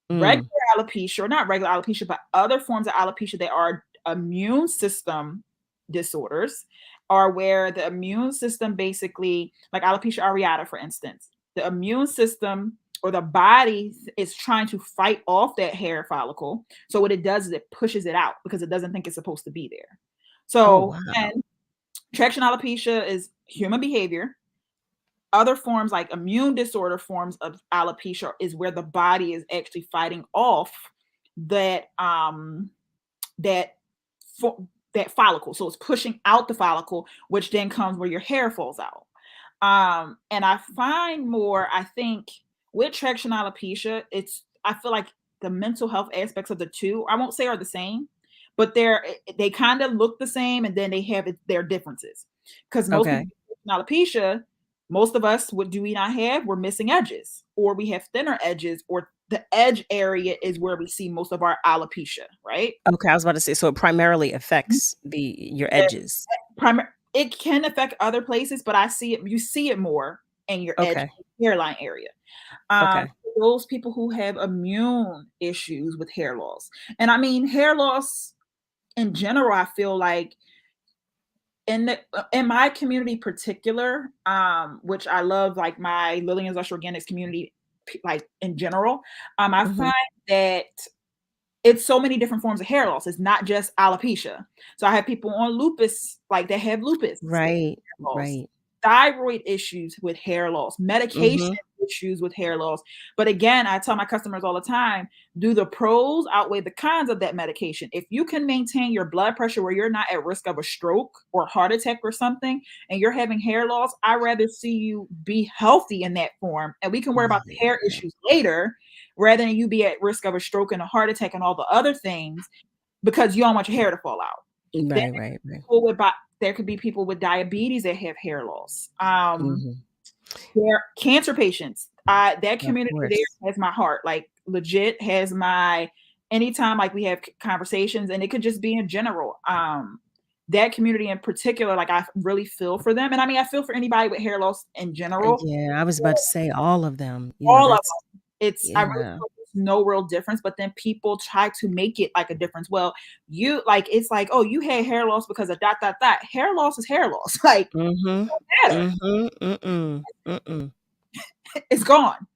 Regular alopecia, or not regular alopecia, but other forms of alopecia that are immune system disorders, are where the immune system basically, like alopecia areata, for instance, the immune system or the body is trying to fight off that hair follicle. So what it does is it pushes it out because it doesn't think it's supposed to be there. So and traction alopecia is human behavior. Other forms, like immune disorder forms of alopecia, is where the body is actually fighting off that follicle. So it's pushing out the follicle, which then comes where your hair falls out. And I find more, I think, with traction alopecia, I feel like the mental health aspects of the two, I won't say are the same, but they kind of look the same, and then they have their differences. Because most people with alopecia, most of us, what do we not have? We're missing edges, or we have thinner edges, or the edge area is where we see most of our alopecia, right? Okay, I was about to say, so it primarily affects your edges. It can affect other places, but you see it more in your edge hairline area. Those people who have immune issues with hair loss. And I mean, hair loss in general, I feel like in my community particular, which I love, like my Lillian's Lush Organics community, like in general, I find that it's so many different forms of hair loss. It's not just alopecia. So I have people on lupus, like they have lupus, right. Thyroid issues with hair loss, medication issues with hair loss. But again, I tell my customers all the time, do the pros outweigh the cons of that medication? If you can maintain your blood pressure where you're not at risk of a stroke or heart attack or something, and you're having hair loss, I'd rather see you be healthy in that form, and we can worry about the hair issues later, rather than you be at risk of a stroke and a heart attack and all the other things, because you don't want your hair to fall out. Right. There could be people with diabetes that have hair loss. There are cancer patients. That community there has my heart. Like, legit has my, anytime like we have conversations, and it could just be in general. That community in particular, like I really feel for them. And I mean, I feel for anybody with hair loss in general. Yeah, I was about to say all of them. All of them. I really feel there's no real difference, but then people try to make it like a difference. Well, it's like, oh, you had hair loss because of ... Hair loss is hair loss. Like, it doesn't matter. It's gone.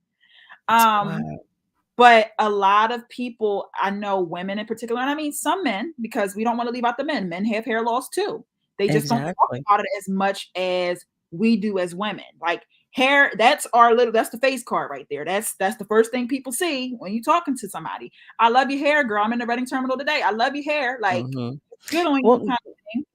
But a lot of people, I know women in particular, and I mean some men, because we don't want to leave out the men. Men have hair loss too. They just don't talk about it as much as we do as women. Like, hair, that's the face card right there. That's the first thing people see when you're talking to somebody. I love your hair, girl. I'm in the Reading Terminal today. I love your hair. Like, it's good on you. Kind of thing.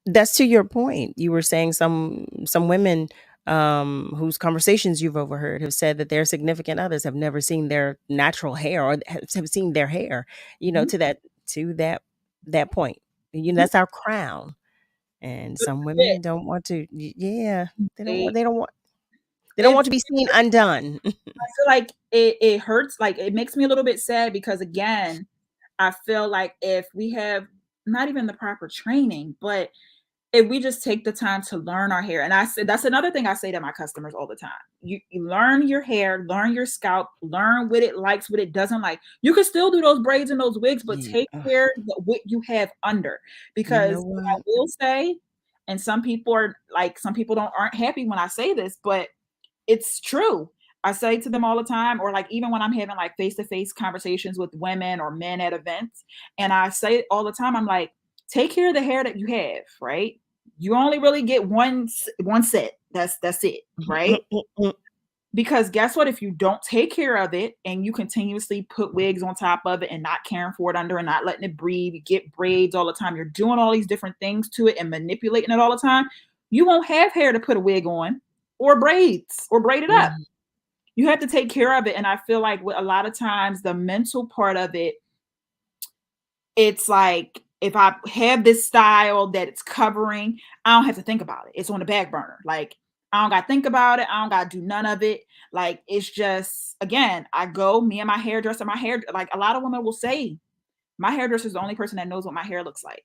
That's to your point. You were saying some women whose conversations you've overheard have said that their significant others have never seen their natural hair, or have seen their hair, to that point. That's our crown. And some women don't want to. Yeah, they don't want to be seen undone. I feel like it hurts. Like, it makes me a little bit sad, because again, I feel like if we have not even the proper training, but if we just take the time to learn our hair, and I said that's another thing I say to my customers all the time. You learn your hair, learn your scalp, learn what it likes, what it doesn't like. You can still do those braids and those wigs, but take care of what you have under, because I will say, and some people aren't happy when I say this, but it's true. I say to them all the time, or like even when I'm having like face-to-face conversations with women or men at events, and I say all the time, I'm like, take care of the hair that you have, right? You only really get one set. That's it, right? Because guess what? If you don't take care of it and you continuously put wigs on top of it and not caring for it under and not letting it breathe, you get braids all the time, you're doing all these different things to it and manipulating it all the time, you won't have hair to put a wig on or braids or braid it up. You have to take care of it. And I feel like with a lot of times the mental part of it, it's like if I have this style that it's covering, I don't have to think about it. It's on the back burner. Like I don't got to think about it. I don't got to do none of it. Like it's just, again, I go, me and my hairdresser, like a lot of women will say, my hairdresser is the only person that knows what my hair looks like.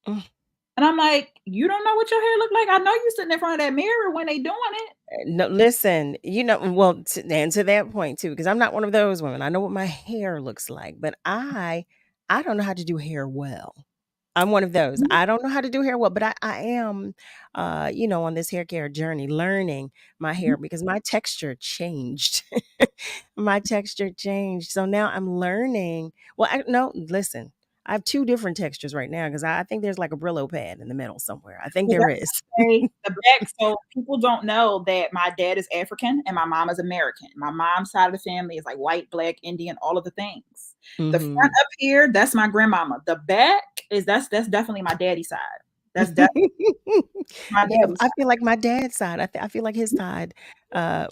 And I'm like, you don't know what your hair look like? I know you sitting in front of that mirror when they doing it. No, listen, well, and to that point too, because I'm not one of those women. I know what my hair looks like, but I don't know how to do hair well. I'm one of those. I don't know how to do hair well, but I am, on this hair care journey, learning my hair because my texture changed. My texture changed. So now I'm learning. Well, no, listen, I have two different textures right now because I think there's like a Brillo pad in the middle somewhere. I think there is. The back. So people don't know that my dad is African and my mom is American. My mom's side of the family is like white, black, Indian, all of the things. The front up here, that's my grandmama. The back that's definitely my daddy's side. That's definitely my daddy's I feel like my dad's side. I feel like his side. My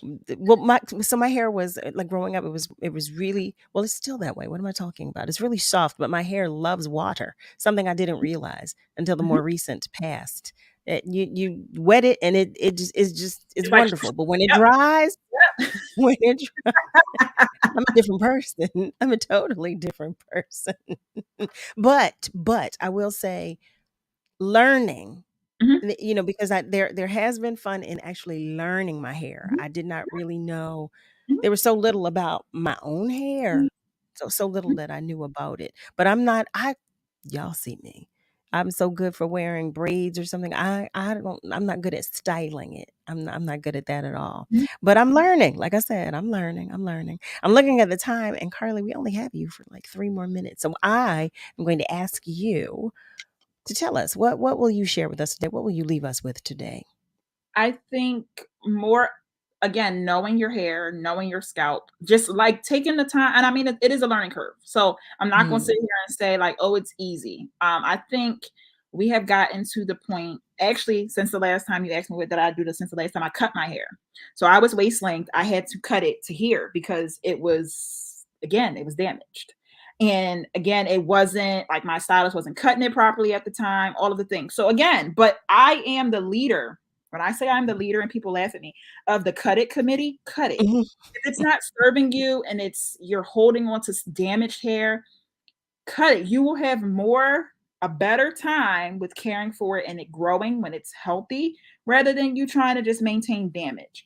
hair was like growing up. It was really well. It's still that way. What am I talking about? It's really soft, but my hair loves water. Something I didn't realize until the more recent past. You wet it and it's wonderful. But when it dries, I'm a different person. I'm a totally different person. But I will say, learning, because there has been fun in actually learning my hair. I did not really know. There was so little about my own hair, so little that I knew about it. But y'all see me. I'm so good for wearing braids or something. I'm not good at styling it. I'm not good at that at all. But I'm learning. Like I said, I'm learning. I'm looking at the time, and Carly, we only have you for like 3 more minutes. So I am going to ask you to tell us what will you share with us today? What will you leave us with today? I think more, again, knowing your hair, knowing your scalp, just like taking the time. And I mean, it is a learning curve. So I'm not going to sit here and say like, oh, it's easy. I think we have gotten to the point, actually, since the last time you asked me what did I do, since the last time I cut my hair. So I was waist length. I had to cut it to here because it was damaged. And again, it wasn't like my stylist wasn't cutting it properly at the time, all of the things. So again, but I am the leader. When I say I'm the leader and people laugh at me, of the cut it committee, cut it. If it's not serving you and you're holding on to damaged hair, cut it. You will have a better time with caring for it and it growing when it's healthy rather than you trying to just maintain damage.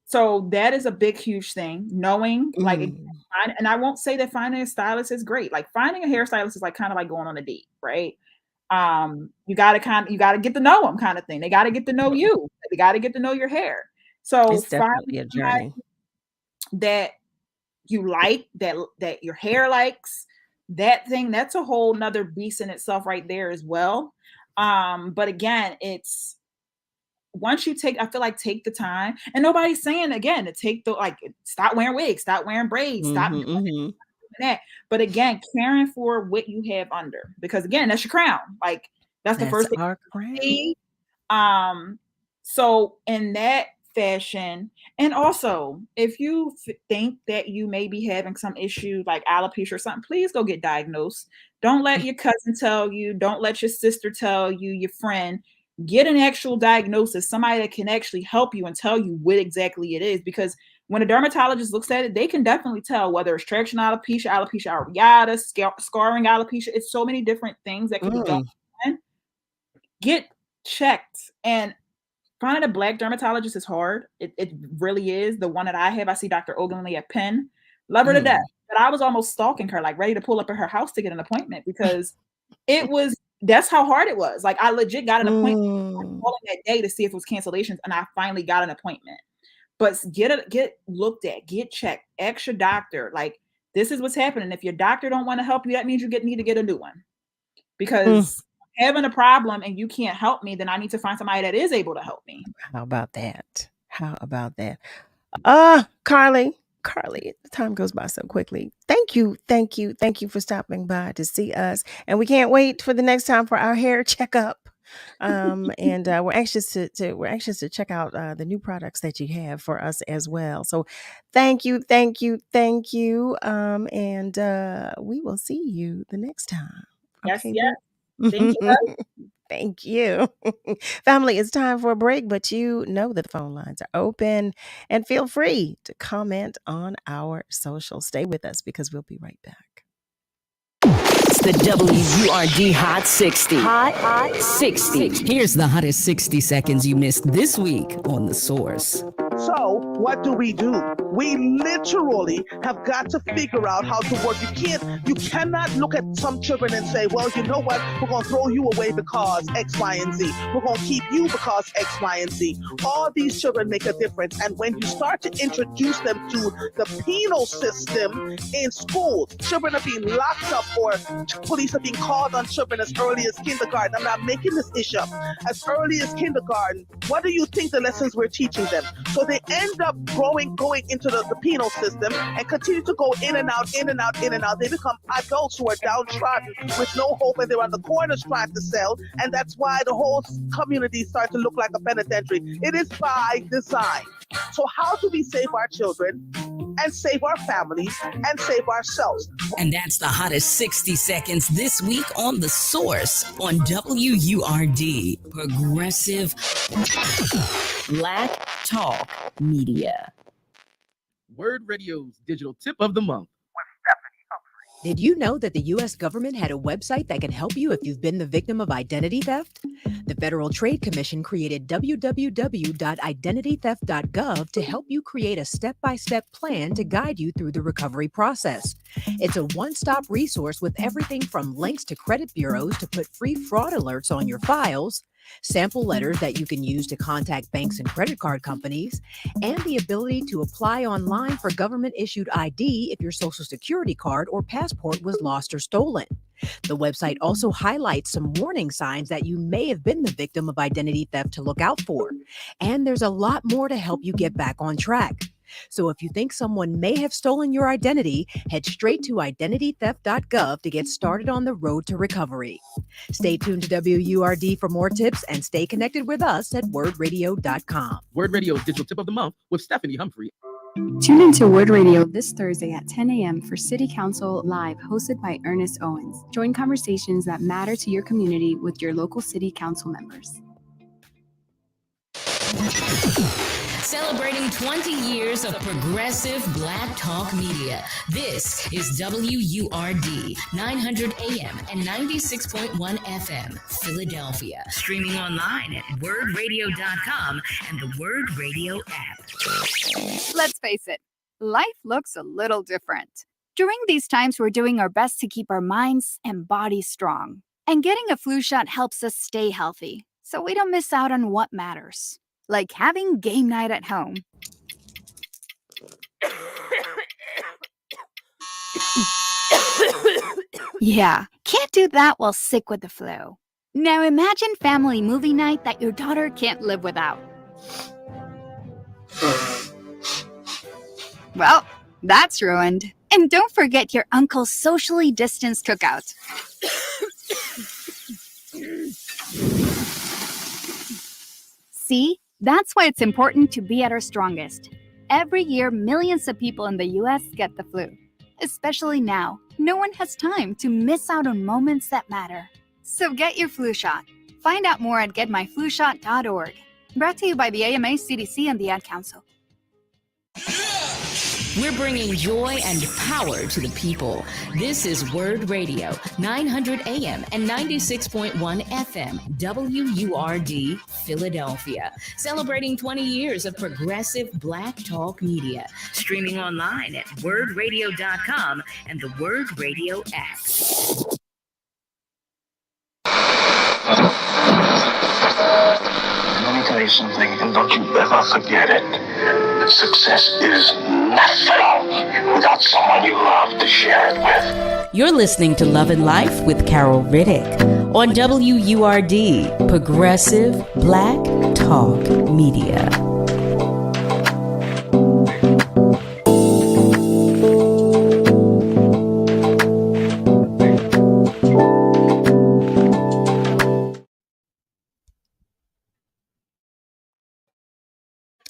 So that is a big, huge thing. Knowing, like, and I won't say that finding a stylist is great. Like finding a hairstylist is like kind of like going on a date, right? You gotta get to know them, kind of thing. They gotta get to know you. They gotta get to know your hair. So It's definitely a journey that you like, that your hair likes, that's a whole nother beast in itself right there as well. But again, it's once you take the time, and nobody's saying again to take stop wearing wigs, stop wearing braids, stop doing that. But again, caring for what you have under, because again, that's your crown. Like that's the first thing. Our crown. So in that fashion, and also if you think that you may be having some issue like alopecia or something, please go get diagnosed. Don't let your cousin tell you. Don't let your sister tell you. Your friend. Get an actual diagnosis, somebody that can actually help you and tell you what exactly it is. Because when a dermatologist looks at it, they can definitely tell whether it's traction alopecia, alopecia areata, scarring alopecia. It's so many different things that can be going on. Get checked. And finding a Black dermatologist is hard. It really is. The one that I have, I see Dr. Ogunle at Penn. Love her to death. But I was almost stalking her, like ready to pull up at her house to get an appointment because that's how hard it was. Like I legit got an appointment calling that day to see if it was cancellations, and I finally got an appointment. But get looked at, get checked, ask your doctor. Like this is what's happening. If your doctor don't want to help you, that means you need to get a new one. because having a problem and you can't help me, then I need to find somebody that is able to help me. How about that? How about that? Carly, the time goes by so quickly. Thank you for stopping by to see us, and we can't wait for the next time for our hair checkup. And we're anxious to check out the new products that you have for us as well. So, thank you. And we will see you the next time. Okay, Yes. Thank you. Thank you. Family, it's time for a break, but you know that the phone lines are open, and feel free to comment on our social. Stay with us because we'll be right back. It's the WURD Hot 60. Hot 60. Here's the hottest 60 seconds you missed this week on The Source. So what do? We literally have got to figure out how to work. You cannot look at some children and say, well, you know what? We're going to throw you away because X, Y, and Z. We're going to keep you because X, Y, and Z. All these children make a difference. And when you start to introduce them to the penal system in schools, children are being locked up or police are being called on children as early as kindergarten. I'm not making this issue up. As early as kindergarten, what do you think the lessons we're teaching them? So they end up going into the penal system and continue to go in and out. They become adults who are downtrodden with no hope, and they're on the corners trying to sell. And that's why the whole community starts to look like a penitentiary. It is by design. So how do we save our children and save our families and save ourselves? And that's the hottest 60 seconds this week on The Source on WURD, Progressive Black Talk Media. WURD Radio's digital tip of the month. Did you know that the U.S. government had a website that can help you if you've been the victim of identity theft? The Federal Trade Commission created www.identitytheft.gov to help you create a step-by-step plan to guide you through the recovery process. It's a one-stop resource with everything from links to credit bureaus to put free fraud alerts on your files, sample letters that you can use to contact banks and credit card companies, and the ability to apply online for government-issued ID if your Social Security card or passport was lost or stolen. The website also highlights some warning signs that you may have been the victim of identity theft to look out for. And there's a lot more to help you get back on track. So if you think someone may have stolen your identity, head straight to identitytheft.gov to get started on the road to recovery. Stay tuned to WURD for more tips and stay connected with us at wordradio.com. WURD Radio's digital tip of the month with Stephanie Humphrey. Tune into WURD Radio this Thursday at 10 a.m. for City Council Live, hosted by Ernest Owens. Join conversations that matter to your community with your local City Council members. Celebrating 20 years of progressive Black Talk Media. This is WURD, 900 AM and 96.1 FM, Philadelphia. Streaming online at wordradio.com and the WURD Radio app. Let's face it, life looks a little different. During these times, we're doing our best to keep our minds and bodies strong. And getting a flu shot helps us stay healthy, so we don't miss out on what matters. Like having game night at home. Yeah, can't do that while sick with the flu. Now imagine family movie night that your daughter can't live without. Well, that's ruined. And don't forget your uncle's socially distanced cookout. See? That's why it's important to be at our strongest. Every year, millions of people in the U.S. get the flu. Especially now, no one has time to miss out on moments that matter. So get your flu shot. Find out more at getmyflushot.org. Brought to you by the AMA, CDC, and the Ad Council. We're bringing joy and power to the people. This is WURD Radio, 900 AM and 96.1 FM, WURD, Philadelphia. Celebrating 20 years of progressive Black Talk Media. Streaming online at wordradio.com and the WURD Radio app. Let me tell you something, and don't you ever forget it. Success is nothing without someone you love to share it with. You're listening to Love and Life with Carol Riddick on WURD, Progressive Black Talk Media.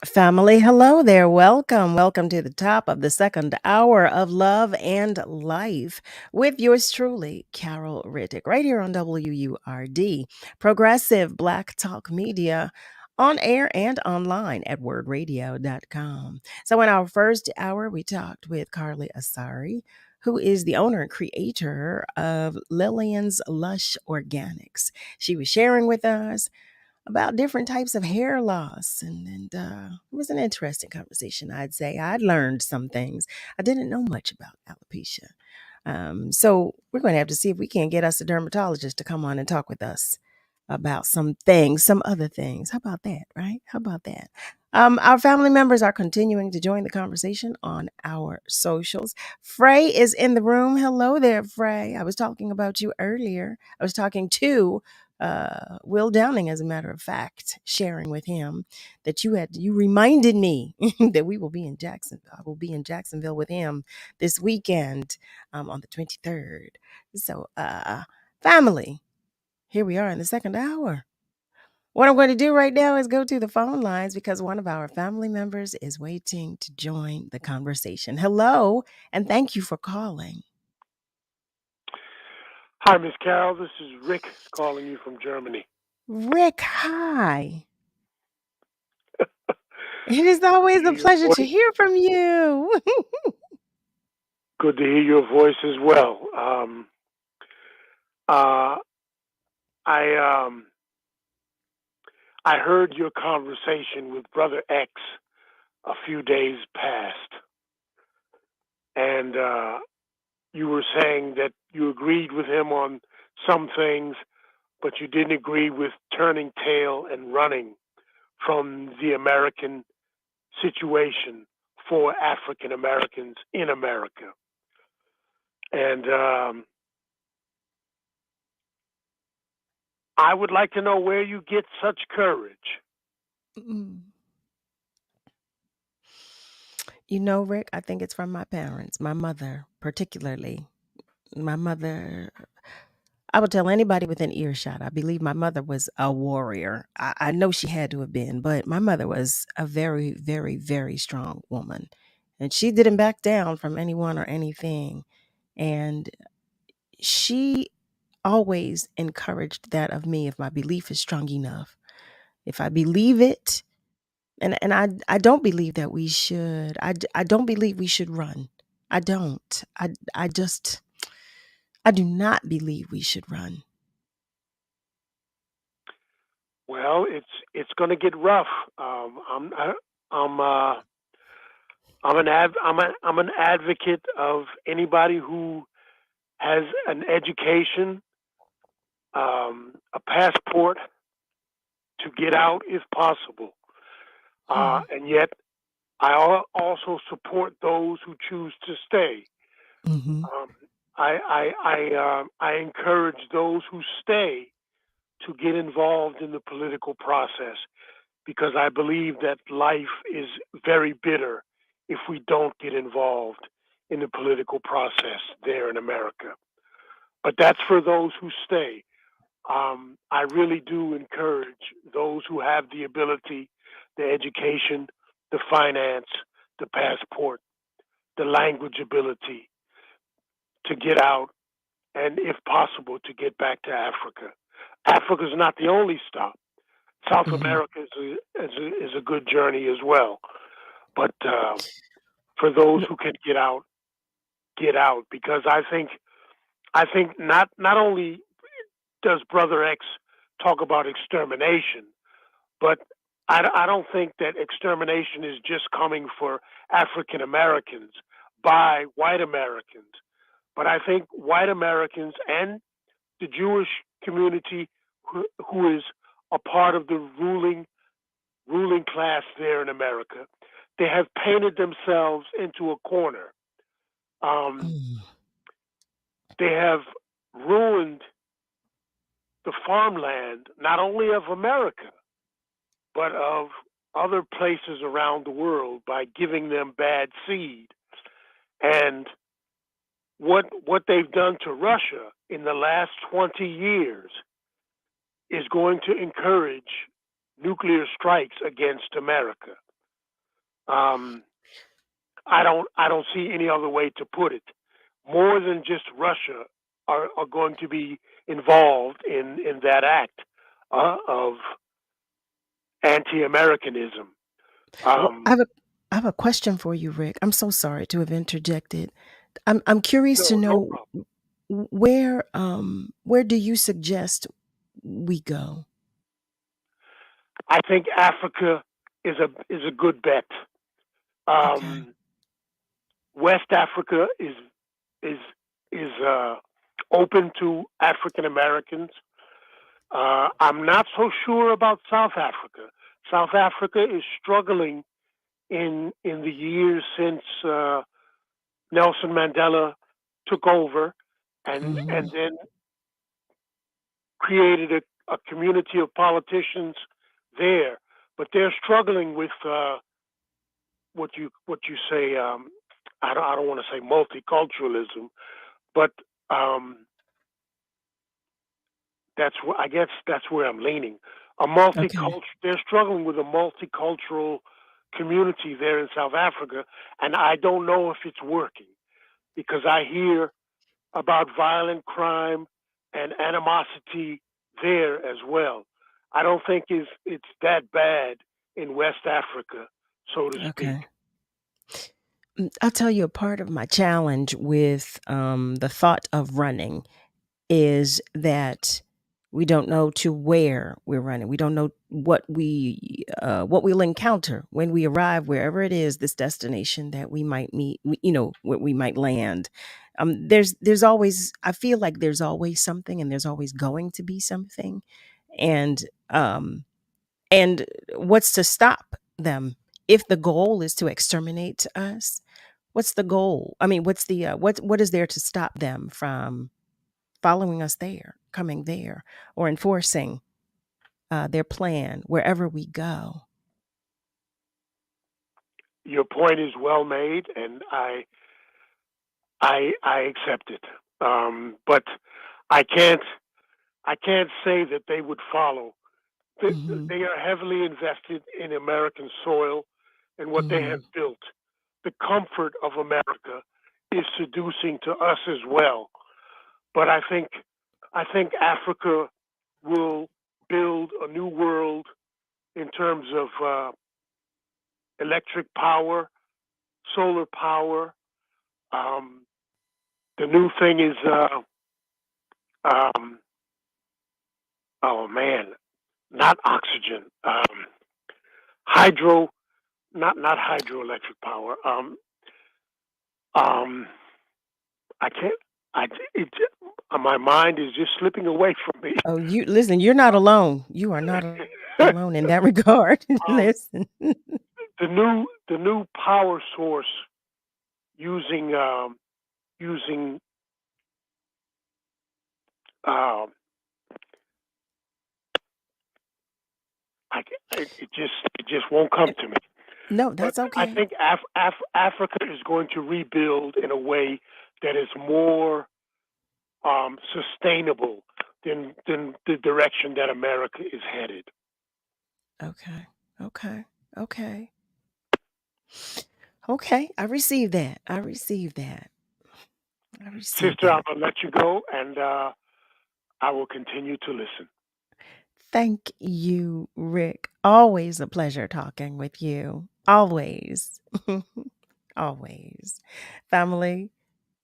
Family, hello there. Welcome. Welcome to the top of the second hour of Love and Life with yours truly, Carol Riddick, right here on WURD, Progressive Black Talk Media, on air and online at wordradio.com. So in our first hour, we talked with Carly Asarē, who is the owner and creator of Lillian's Lush Organics. She was sharing with us about different types of hair loss. And it was an interesting conversation, I'd say. I'd learned some things. I didn't know much about alopecia. So we're going to have to see if we can get us a dermatologist to come on and talk with us about some things, some other things. How about that, right? How about that? Our family members are continuing to join the conversation on our socials. Frey is in the room. Hello there, Frey. I was talking about you earlier. I was talking to Will Downing, as a matter of fact, sharing with him that you reminded me that we will be in Jacksonville. I will be in Jacksonville with him this weekend on the 23rd. So, family, here we are in the second hour. What I'm going to do right now is go to the phone lines because one of our family members is waiting to join the conversation. Hello, and thank you for calling. Hi, Miss Carol. This is Rick calling you from Germany. Rick, hi. It is always a pleasure to hear from you. Good to hear your voice as well. I heard your conversation with Brother X a few days past, and you were saying that you agreed with him on some things, but you didn't agree with turning tail and running from the American situation for African Americans in America. And I would like to know where you get such courage. You know, Rick, I think it's from my parents, my mother particularly. My mother, I would tell anybody within earshot, I believe my mother was a warrior. I know she had to have been, but my mother was a very, very, very strong woman. And she didn't back down from anyone or anything. And she always encouraged that of me if my belief is strong enough. If I believe it, and I don't believe that we should. I don't believe we should run. I don't. I do not believe we should run. Well, it's going to get rough. I'm an advocate of anybody who has an education, a passport to get out if possible. And yet, I also support those who choose to stay. I encourage those who stay to get involved in the political process because I believe that life is very bitter if we don't get involved in the political process there in America. But that's for those who stay. I really do encourage those who have the ability, the education, the finance, the passport, the language ability to get out and, if possible, to get back to Africa. Africa is not the only stop. South America is a good journey as well. But for those who can get out, because I think not only does Brother X talk about extermination, but I don't think that extermination is just coming for African Americans by white Americans. But I think white Americans and the Jewish community who is a part of the ruling class there in America, they have painted themselves into a corner. they have ruined the farmland, not only of America, but of other places around the world by giving them bad seed. And what they've done to Russia in the last 20 years is going to encourage nuclear strikes against America. I don't see any other way to put it. More than just Russia are going to be involved in that act of anti-Americanism. Well, I have a question for you, Rick. I'm so sorry to have interjected. I'm curious to know where do you suggest we go? I think Africa is a good bet. West Africa is open to African Americans. I'm not so sure about South Africa. South Africa is struggling in the years since Nelson Mandela took over and then created a community of politicians there. But they're struggling with what you say. I don't want to say multiculturalism, but I guess that's where I'm leaning. They're struggling with a multicultural community there in South Africa, and I don't know if it's working because I hear about violent crime and animosity there as well. I don't think it's that bad in West Africa, so to speak. I'll tell you, a part of my challenge with the thought of running is that we don't know to where we're running. We don't know what we'll encounter when we arrive, wherever it is, this destination that we might meet, where we might land. There's always, I feel like there's always something, and there's always going to be something, and what's to stop them? If the goal is to exterminate us, what's the goal? I mean, what's the what is there to stop them from following us there, coming there, or enforcing their plan wherever we go? Your point is well made, and I accept it. But I can't say that they would follow. They are heavily invested in American soil and what they have built. The comfort of America is seducing to us as well. But I think Africa will build a new world in terms of electric power, solar power. The new thing is, not oxygen, hydro, not hydroelectric power. I can't. My mind is just slipping away from me. Oh, you listen. You're not alone. You are not alone in that regard. Listen. The new power source using it just won't come to me. No, that's okay. I think Africa is going to rebuild in a way that is more sustainable than the direction that America is headed. Okay. I received that. Sister, I'm gonna let you go, and I will continue to listen. Thank you, Rick. Always a pleasure talking with you. Always. Always. Family,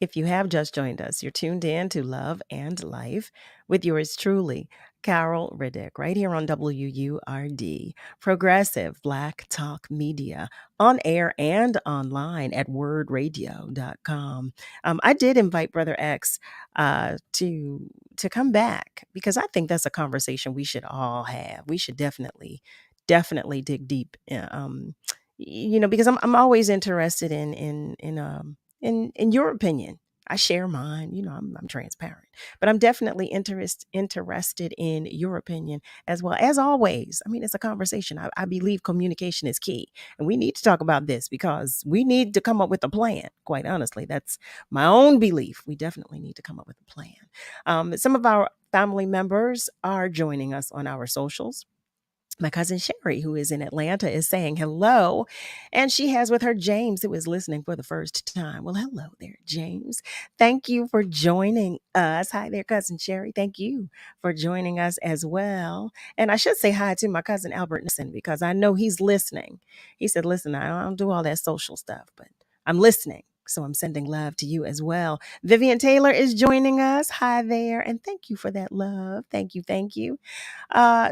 if you have just joined us, you're tuned in to Love and Life with yours truly, Carol Riddick, right here on WURD, Progressive Black Talk Media, on air and online at wordradio.com. I did invite Brother X to come back because I think that's a conversation we should all have. We should definitely dig deep, because I'm always interested in your opinion. I share mine. I'm transparent, but I'm definitely interested in your opinion as well. As always, I mean, it's a conversation. I believe communication is key, and we need to talk about this because we need to come up with a plan. Quite honestly, that's my own belief. We definitely need to come up with a plan. Some of our family members are joining us on our socials. My cousin Sherry, who is in Atlanta, is saying hello. And she has with her James, who is listening for the first time. Well, hello there, James. Thank you for joining us. Hi there, cousin Sherry. Thank you for joining us as well. And I should say hi to my cousin Albert Nissen because I know he's listening. He said, listen, I don't do all that social stuff, but I'm listening. So I'm sending love to you as well. Vivian Taylor is joining us. Hi there. And thank you for that love. Thank you. Thank you.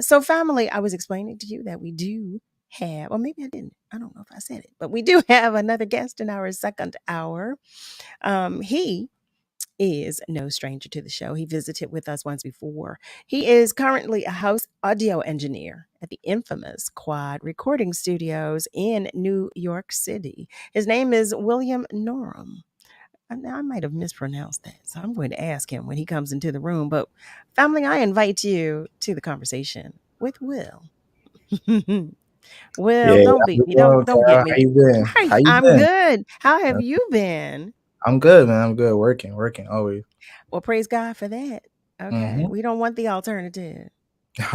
So family, I was explaining to you that we do have, or maybe I didn't. I don't know if I said it, but we do have another guest in our second hour. He is no stranger to the show. He visited with us once before. He is currently a house audio engineer at the infamous Quad Recording Studios in New York City. His name is William Nnorom. I might have mispronounced that, so I'm going to ask him when he comes into the room. But family, I invite you to the conversation with Will. Will, Yeah, don't how's beat it me. going, Don't get Carl? How me. you been? How you I'm been? good. How have you been? I'm good, man. I'm good. Working always. Well, praise God for that. Okay, Mm-hmm. we don't want the alternative.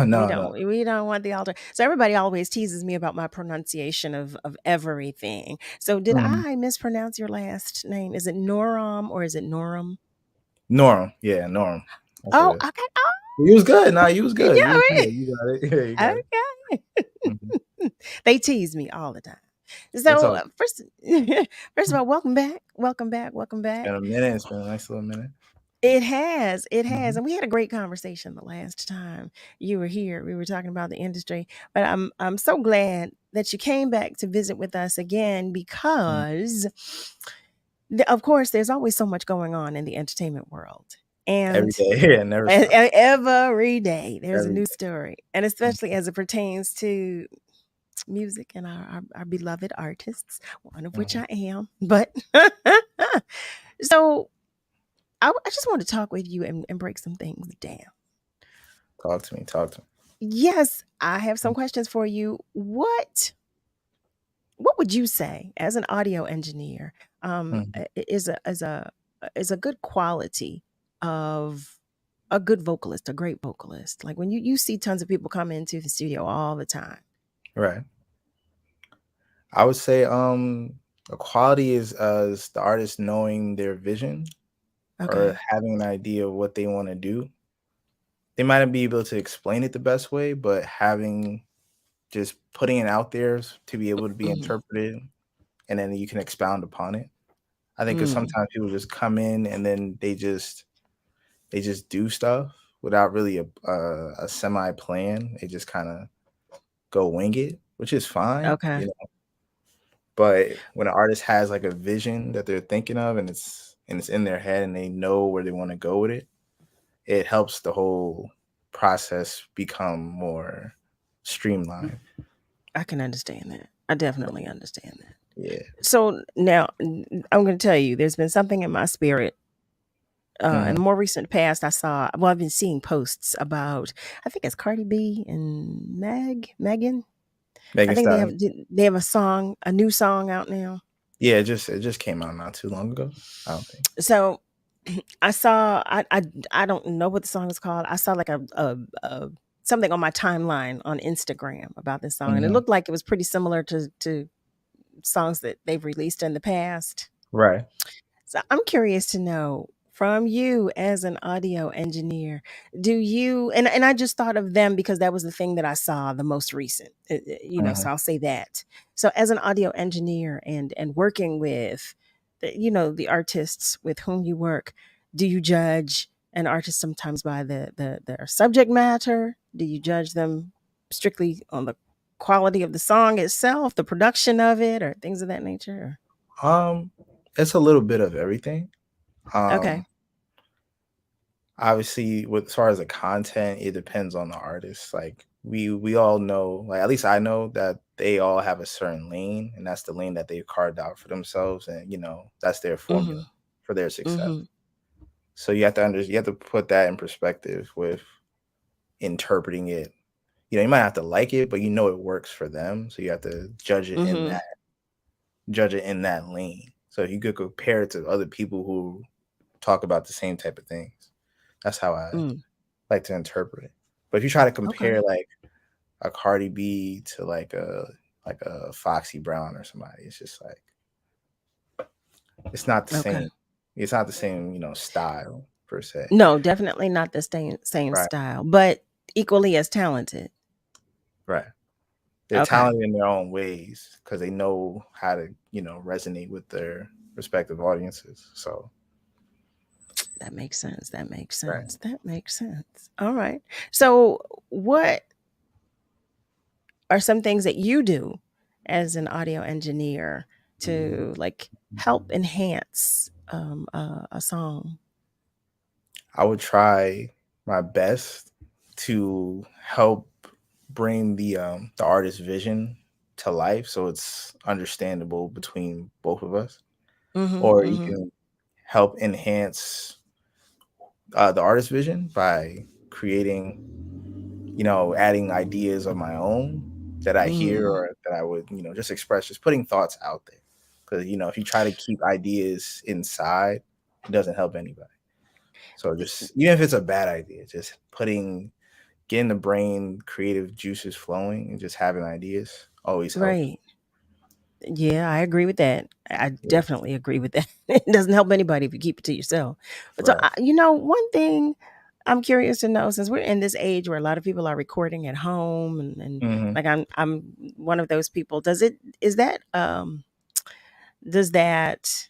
No. We don't want the alter. So everybody always teases me about my pronunciation of everything. So did Mm. I mispronounce your last name? Is it Nnorom or is it Nnorom? Nnorom. Yeah, Nnorom. That's Oh, it. okay. Oh, You was good. Nah, you was good. yeah. You was good. You got it. Yeah, you got it. Okay. Mhm. They tease me all the time. It's So all. first of all, welcome back. Welcome back. Welcome It's back. been a minute. It's been a nice little minute. It has. It has. Mhm. And we had a great conversation the last time you were here. We were talking about the industry. But I'm so glad that you came back to visit with us again because of course there's always so much going on in the entertainment world. Every And day. Yeah, never stop. every day there's a Every new day. story. And especially as it pertains to music and our beloved artists, one of which I am. But so I just want to talk with you and break some things down. Talk to me. Talk to me. Yes, I have some questions for you. What would you say as an audio engineer Mhm. is a good quality of a good vocalist, a great vocalist? Like when you see tons of people come into the studio all the time. Right. I would say the quality is the artist knowing their vision or Okay. having an idea of what they want to do. They might not be able to explain it the best way, but having just putting it out there to be able to be Mhm. interpreted, and then you can expound upon it. I think because Mm. sometimes people just come in and then they just do stuff without really a semi plan. They just kind of go wing it, which is fine, Okay. you know. But when an artist has like a vision that they're thinking of and it's in their head and they know where they want to go with it, it helps the whole process become more streamlined. I can understand that. I definitely understand that. Yeah. So now I'm going to tell you, there's been something in my spirit. In the more recent past, I've been seeing posts about, I think it's Cardi B and Megan. I Megan think Stallion. they have a new song out now. Yeah, it just came out not too long ago. I don't think. So I don't know what the song is called. I saw like a something on my timeline on Instagram about this song, and it Mhm. looked like it was pretty similar to songs that they've released in the past. Right. So I'm curious to know from you as an audio engineer, do you and I just thought of them because that was the thing that I saw the most recent, so Mhm. I'll say that. So as an audio engineer and working with the artists with whom you work, do you judge an artist sometimes by their subject matter? Do you judge them strictly on the quality of the song itself, the production of it, or things of that nature? It's a little bit of everything. Okay. Obviously, with as far as the content, it depends on the artist. Like we all know, like at least I know that they all have a certain lane, and that's the lane that they've carved out for themselves, and that's their formula Mhm. for their success. Mhm. So you have to put that in perspective with interpreting it. You might have to like it, but it works for them. So you have to judge it in Mhm. that lane. So you could compare it to other people who talk about the same type of things. That's how I Mm. like to interpret it. But if you try to Okay. compare like a Cardi B to like a Foxy Brown or somebody, it's just like it's not the Okay. same. It's not the same, style per se. No, definitely not the same Right. style, but equally as talented. Right. They're Okay. talented in their own ways because they know how to, resonate with their respective audiences. So That makes sense. That makes right. sense. That makes sense. All right. So, what are some things that you do as an audio engineer to like help enhance a song? I would try my best to help bring the artist's vision to life so it's understandable between both of us. Mhm. Or you Mhm. can help enhance the artist's vision by creating, adding ideas of my own that I hear Mm. or that I would, just express, just putting thoughts out there. Because, if you try to keep ideas inside, it doesn't help anybody. So just, even if it's a bad idea, just getting the brain creative juices flowing and just having ideas always helps. Right. Yeah, I agree with that. I Yeah. definitely agree with that. It doesn't help anybody if you keep it to yourself. But so, Right. one thing I'm curious to know, since we're in this age where a lot of people are recording at home, and Mhm. like I'm one of those people. Does that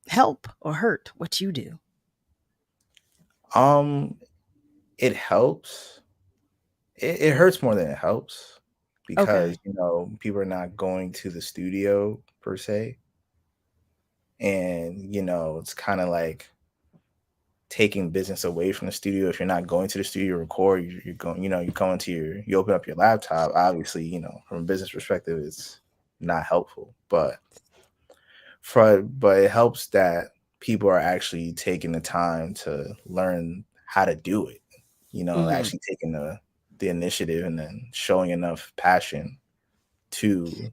help or hurt what you do? It helps. It hurts more than it helps because, Okay. people are not going to the studio per se. And, it's kind of like taking business away from the studio. If you're not going to the studio to record, you're going, you go into you open up your laptop. Obviously, from a business perspective, it's not helpful. But it helps that people are actually taking the time to learn how to do it. Mhm. Actually taking the initiative and then showing enough passion to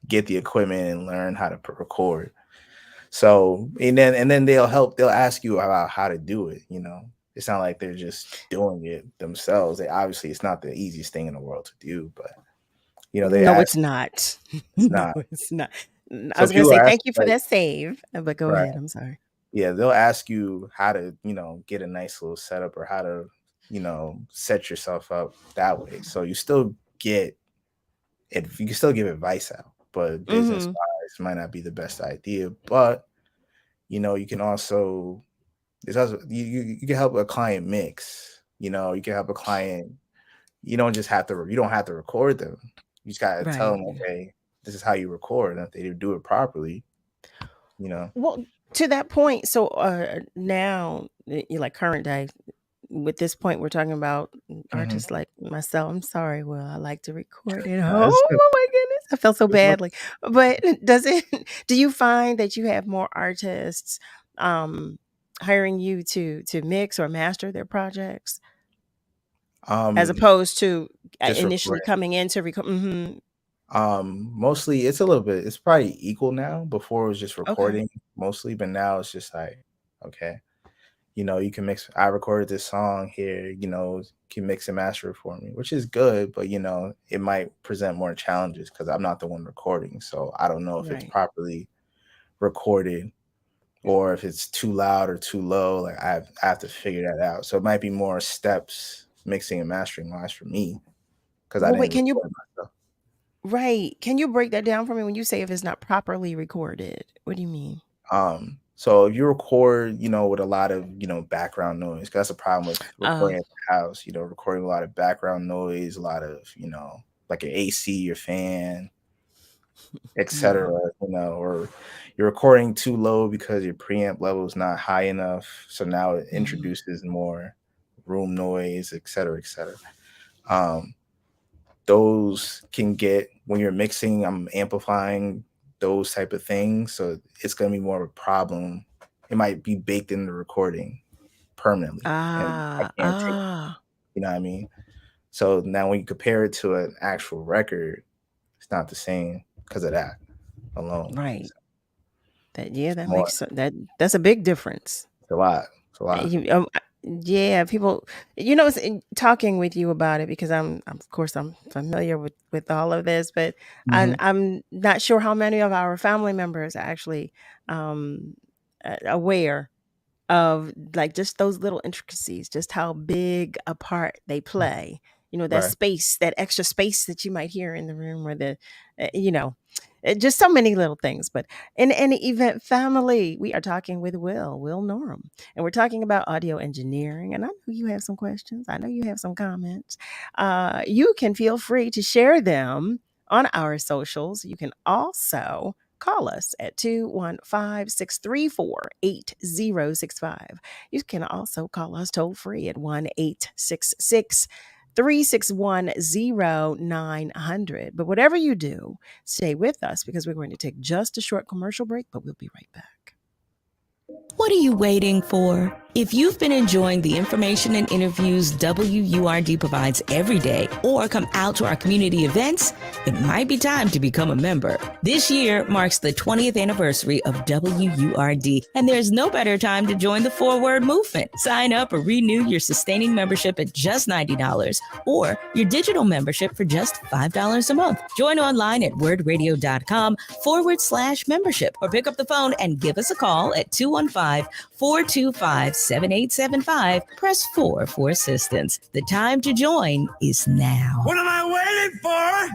get the equipment and learn how to record. So and then they'll ask you about how to do it. It's not like they're just doing it themselves. Obviously it's not the easiest thing in the world to do, but they No, it's ask. not. It's No, not. it's not. I So was gonna people say are thank asking you for like that save, but go right. ahead. I'm sorry. Yeah, they'll ask you how to, get a nice little setup or how to, set yourself up that way. So you still get it, you can still give advice out, but business Mhm. wise might not be the best idea. But you can also it's also you can help a client mix. You can help a client. You don't have to record them. You just gotta tell Right. them, okay, this is how you record. And if they do it properly, you know. Well, to that point, so now you like current day. With this point, we're talking about Mhm. artists like myself. I'm sorry, Will. I like to record at No, home. it's good. Oh my goodness, I felt so It's good. badly. But does it? Do you find that you have more artists um, hiring you to mix or master their projects, as Um, opposed to just initially recording. coming in to record? Mm-hmm. Mostly it's a little bit. It's probably equal now. Before it was just Okay. recording mostly, but now it's just like, okay, you can mix. I recorded this song here. Can mix and master it for me, which is good. But it might present more challenges because I'm not the one recording, so I don't know if it's Right. properly recorded or if it's too loud or too low. Like I have to figure that out. So it might be more steps mixing and mastering wise for me because I Well, wait. didn't Can you? record myself. Right. Can you break that down for me when you say if it's not properly recorded? What do you mean? So if you record, with a lot of, background noise, 'cause that's a problem with Uh, recording at the house, recording a lot of background noise, a lot of, like your AC, your fan, etc. yeah. Or you're recording too low because your preamp level is not high enough. So now it Mhm. introduces more room noise, etc., etc. Um, those can get when you're mixing, I'm amplifying those type of things. So it's going to be more of a problem. It might be baked in the recording permanently. And I can't take it, you know what I mean? So now when you compare it to an actual record, it's not the same because of that alone. Right. So That makes that's a big difference. it's a lot. It's a lot. Yeah, people, it's talking with you about it because I'm of course I'm familiar with all of this, but I'm not sure how many of our family members are actually aware of like just those little intricacies, just how big a part they play. That Right. space, that extra space that you might hear in the room, or just so many little things. But in any event, family, we are talking with Will Nnorom, and we're talking about audio engineering. And I know you have some questions. I know you have some comments. You can feel free to share them on our socials. You can also call us at 215-634-8065. You can also call us toll free at 1-866-361-0900. But whatever you do, stay with us because we're going to take just a short commercial break, but we'll be right back. What are you waiting for? If you've been enjoying the information and interviews WURD provides every day, or come out to our community events, it might be time to become a member. This year marks the 20th anniversary of WURD, and there's no better time to join the forward movement. Sign up or renew your sustaining membership at just $90, or your digital membership for just $5 a month. Join online at wordradio.com/membership, or pick up the phone and give us a call at 215-425-7875. Press 4 for assistance. The time to join is now. What am I waiting for?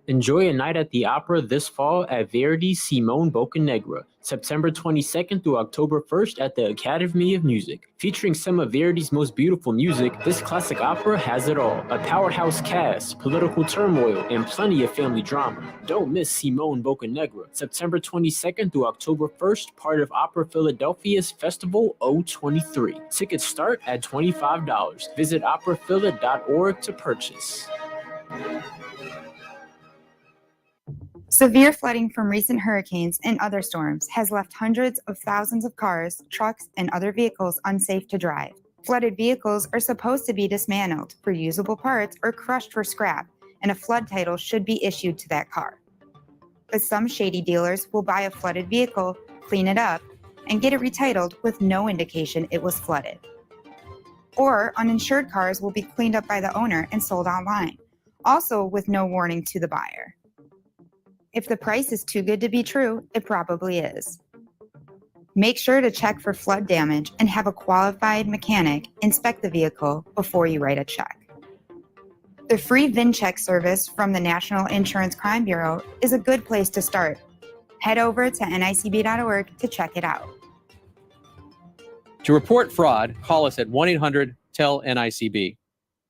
Enjoy a night at the opera this fall at Verdi's Simone Boccanegra, September 22nd through October 1st at the Academy of Music. Featuring some of Verdi's most beautiful music, this classic opera has it all. A powerhouse cast, political turmoil, and plenty of family drama. Don't miss Simone Boccanegra, September 22nd through October 1st, part of Opera Philadelphia's Festival 023. Tickets start at $25. Visit operaphila.org to purchase. Severe flooding from recent hurricanes and other storms has left hundreds of thousands of cars, trucks, and other vehicles unsafe to drive. Flooded vehicles are supposed to be dismantled for usable parts or crushed for scrap, and a flood title should be issued to that car. But some shady dealers will buy a flooded vehicle, clean it up, and get it retitled with no indication it was flooded. Or uninsured cars will be cleaned up by the owner and sold online, also with no warning to the buyer. If the price is too good to be true, it probably is. Make sure to check for flood damage and have a qualified mechanic inspect the vehicle before you write a check. The free VIN check service from the National Insurance Crime Bureau is a good place to start. Head over to nicb.org to check it out. To report fraud, call us at 1-800-TEL-NICB.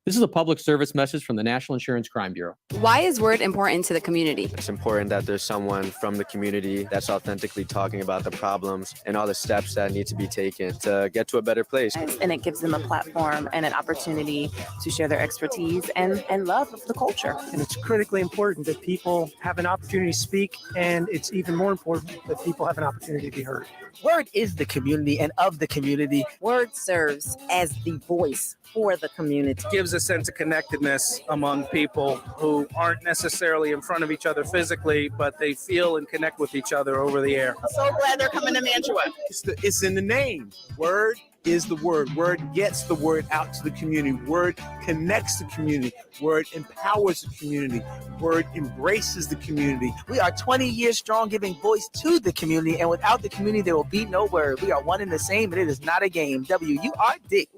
This is a public service message from the National Insurance Crime Bureau. Why is WURD important to the community? It's important that there's someone from the community that's authentically talking about the problems and all the steps that need to be taken to get to a better place. And it gives them a platform and an opportunity to share their expertise and love of the culture. And it's critically important that people have an opportunity to speak, and it's even more important that people have an opportunity to be heard. WURD is the community and of the community. WURD serves as the voice for the community. It gives a sense of connectedness among people who aren't necessarily in front of each other physically, but they feel and connect with each other over the air. I'm so glad they're coming to Mantua. It's in the name. WURD is the word. WURD gets the word out to the community. WURD connects the community. WURD empowers the community. WURD embraces the community. We are 20 years strong, giving voice to the community, and without the community, there will be no WURD. We are one and the same, and it is not a game. WURD.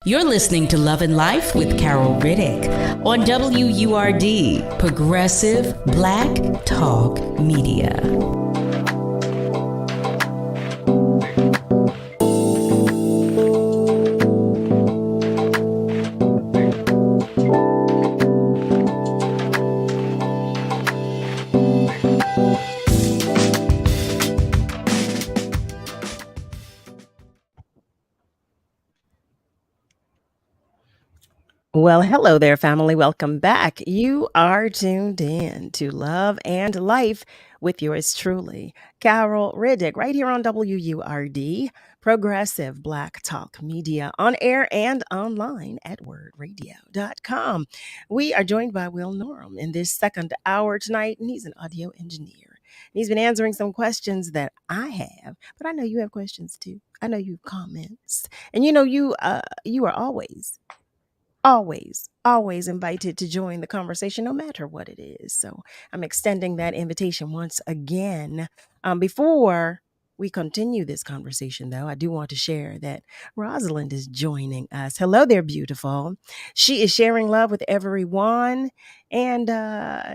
You're listening to Love and Life with Carol Riddick on WURD, Progressive Black Talk Media. Well, hello there, family. Welcome back. You are tuned in to Love and Life with yours truly, Carol Riddick, right here on WURD, Progressive Black Talk Media, on air and online at wordradio.com. We are joined by Will Nnorom in this second hour tonight, and he's an audio engineer. He's been answering some questions that I have, but I know you have questions too. I know you have comments, and you are always invited to join the conversation, no matter what it is. So I'm extending that invitation once again. Before we continue this conversation, though, I do want to share that Rosalind is joining us. Hello there, beautiful. She is sharing love with everyone, and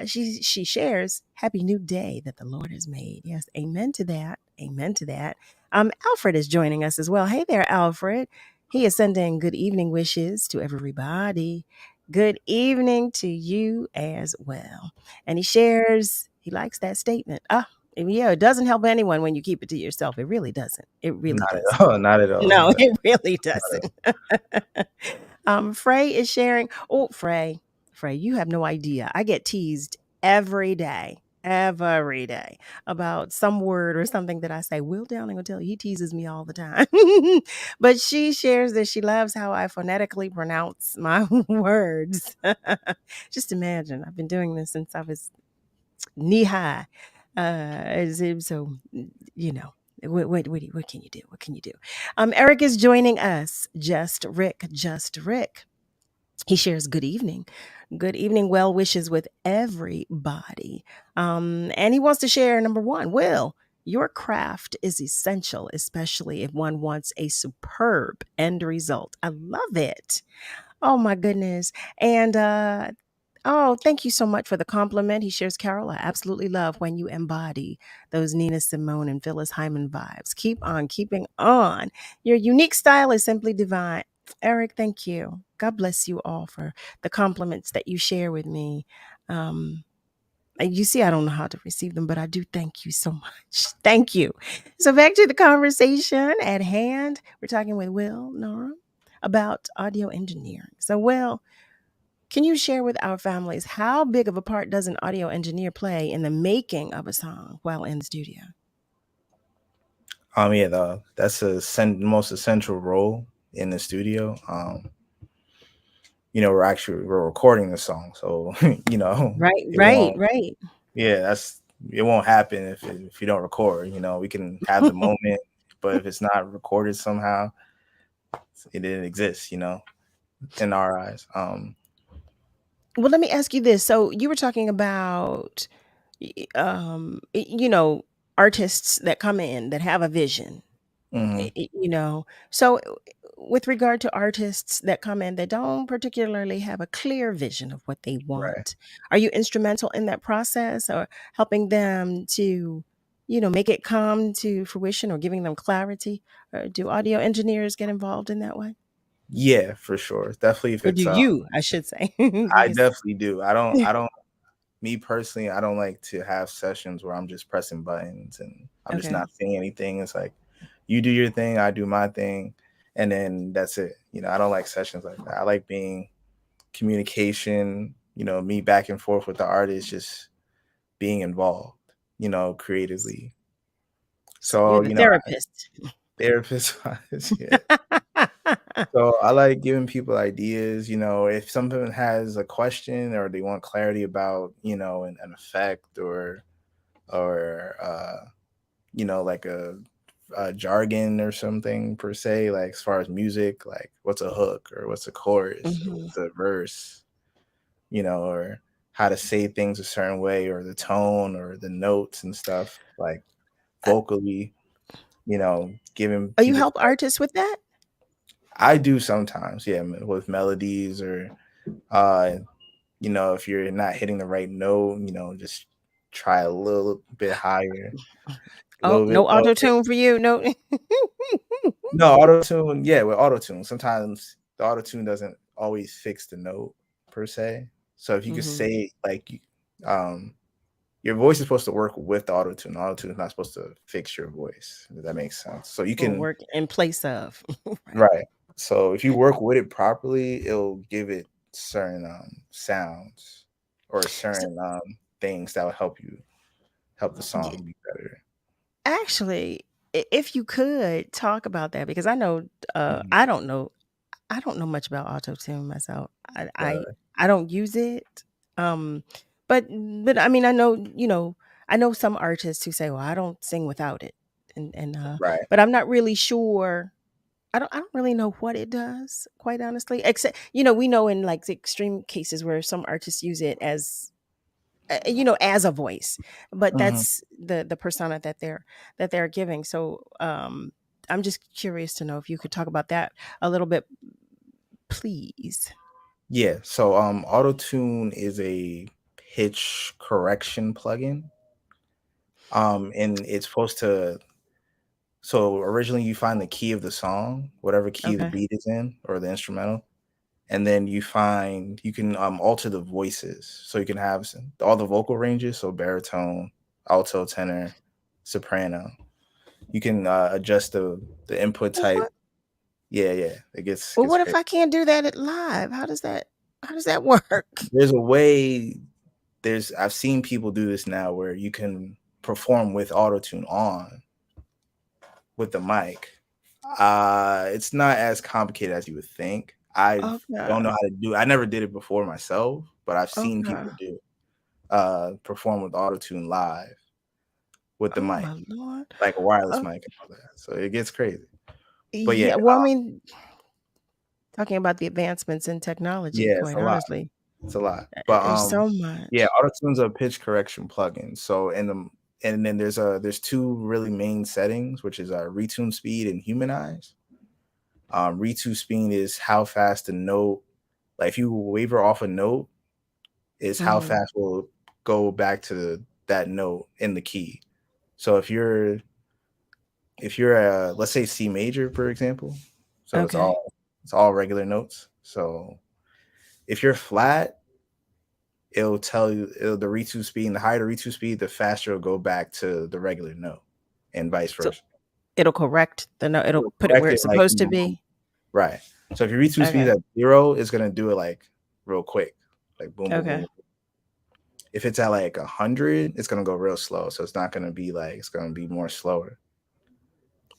she shares happy new day that the Lord has made. Yes, amen to that. Amen to that. Alfred is joining us as well. Hey there, Alfred. He is sending good evening wishes to everybody. Good evening to you as well. And he likes that statement. Yeah, it doesn't help anyone when you keep it to yourself. It really doesn't. It really Not doesn't. at all. Not at all. No, it really doesn't. Frey is sharing. Oh, Frey, you have no idea. I get teased every day about some word or something that I say. Will Downing will tell you he teases me all the time. But she shares that she loves how I phonetically pronounce my words. Just imagine, I've been doing this since I was knee high. So, you know, what can you do? What can you do? Eric is joining us. Just Rick. He shares good evening. Good evening, well wishes with everybody. And he wants to share number one, Will, your craft is essential, especially if one wants a superb end result. I love it. Oh my goodness. And oh, thank you so much for the compliment. He shares, Carol, I absolutely love when you embody those Nina Simone and Phyllis Hyman vibes. Keep on keeping on. Your unique style is simply divine. Eric, thank you. God bless you all for the compliments that you share with me. You see, I don't know how to receive them, but I do thank you so much. Thank you. So back to the conversation at hand. We're talking with Will Nnorom about audio engineering. So, Will, can you share with our families how big of a part does an audio engineer play in the making of a song while in the studio? That's the most essential role in the studio. We're recording the song, so Right. Yeah, it won't happen if you don't record. We can have the moment, but if it's not recorded somehow, it didn't exist. In our eyes. Well, let me ask you this. So you were talking about, artists that come in that have a vision. Mhm. So with regard to artists that come in that don't particularly have a clear vision of what they Right. want, are you instrumental in that process or helping them to, make it come to fruition or giving them clarity? Or do audio engineers get involved in that way? Yeah, for sure. Definitely if Or do it's you, I should say. I Because definitely do. I don't me personally, I don't like to have sessions where I'm just pressing buttons and I'm just Okay. not saying anything. It's like you do your thing, I do my thing, and then that's it. I don't like sessions like that. I like being communication, me back and forth with the artist, just being involved, creatively. So, you're the therapist. therapist wise, yeah. So I like giving people ideas, if someone has a question or they want clarity about, an effect or like a jargon or something per se, like as far as music, like what's a hook or what's a chorus or Mhm. what's a verse, or how to say things a certain way or the tone or the notes and stuff, like vocally, giving Oh, you people help artists with that? I do sometimes, yeah, with melodies or, uh, if you're not hitting the right note, just try a little bit higher, a Oh, little bit no lower. auto tune for you? No. No, auto tune, yeah, with auto tune, sometimes the auto tune doesn't always fix the note per se. So if you could Mhm. say your voice is supposed to work with the auto tune. Auto tune is not supposed to fix your voice. Does that make sense? So you Or can work in place of. right. So if you work with it properly, it'll give it certain sounds or certain things that would help the song be better. Actually, if you could talk about that, because I know I don't know much about auto tune myself. I don't use it. But I mean, I know, I know some artists who say, well, I don't sing without it. And Right. but I'm not really sure. I don't really know what it does, quite honestly. Except, we know in like the extreme cases where some artists use it as as a voice, but that's the persona that they're giving. So I'm just curious to know if you could talk about that a little bit, please. Yeah. So auto tune is a pitch correction plugin. And it's supposed to. So originally, you find the key of the song, whatever key the Okay. beat is in, or the instrumental, and then you can alter the voices. So you can have all the vocal ranges, so baritone, alto, tenor, soprano. You can adjust the input type. What? Yeah. It gets Well, what if crazy. I can't do that live? How does that work? There's a way. I've seen people do this now where you can perform with auto tune on with the mic. It's not as complicated as you would think. I don't know how to do it. I never did it before myself, but I've seen people do perform with autotune live with the mic, my Lord. like a wireless mic and all that. So it gets crazy. But Yeah, well, I mean, talking about the advancements in technology, it's quite a lot. honestly. It's a lot. But There's so much. yeah, autotune's a pitch correction plugin. So and then there's two really main settings, which is retune speed and humanize. Retune speed is how fast a note, like if you waver off a note, is how fast we'll go back to that note in the key. So if you're let's say C major, for example, so it's all regular notes. So if you're flat, it'll tell you the retune speed, and the higher the retune speed, the faster it'll go back to the regular note, and vice versa. So it'll correct the note. It'll put it where it's supposed to be. Right. So if your retune speed is at 0, it's gonna do it like real quick, like boom, boom, boom. If it's at like 100, it's gonna go real slow. So it's not gonna be like, it's gonna be more slower.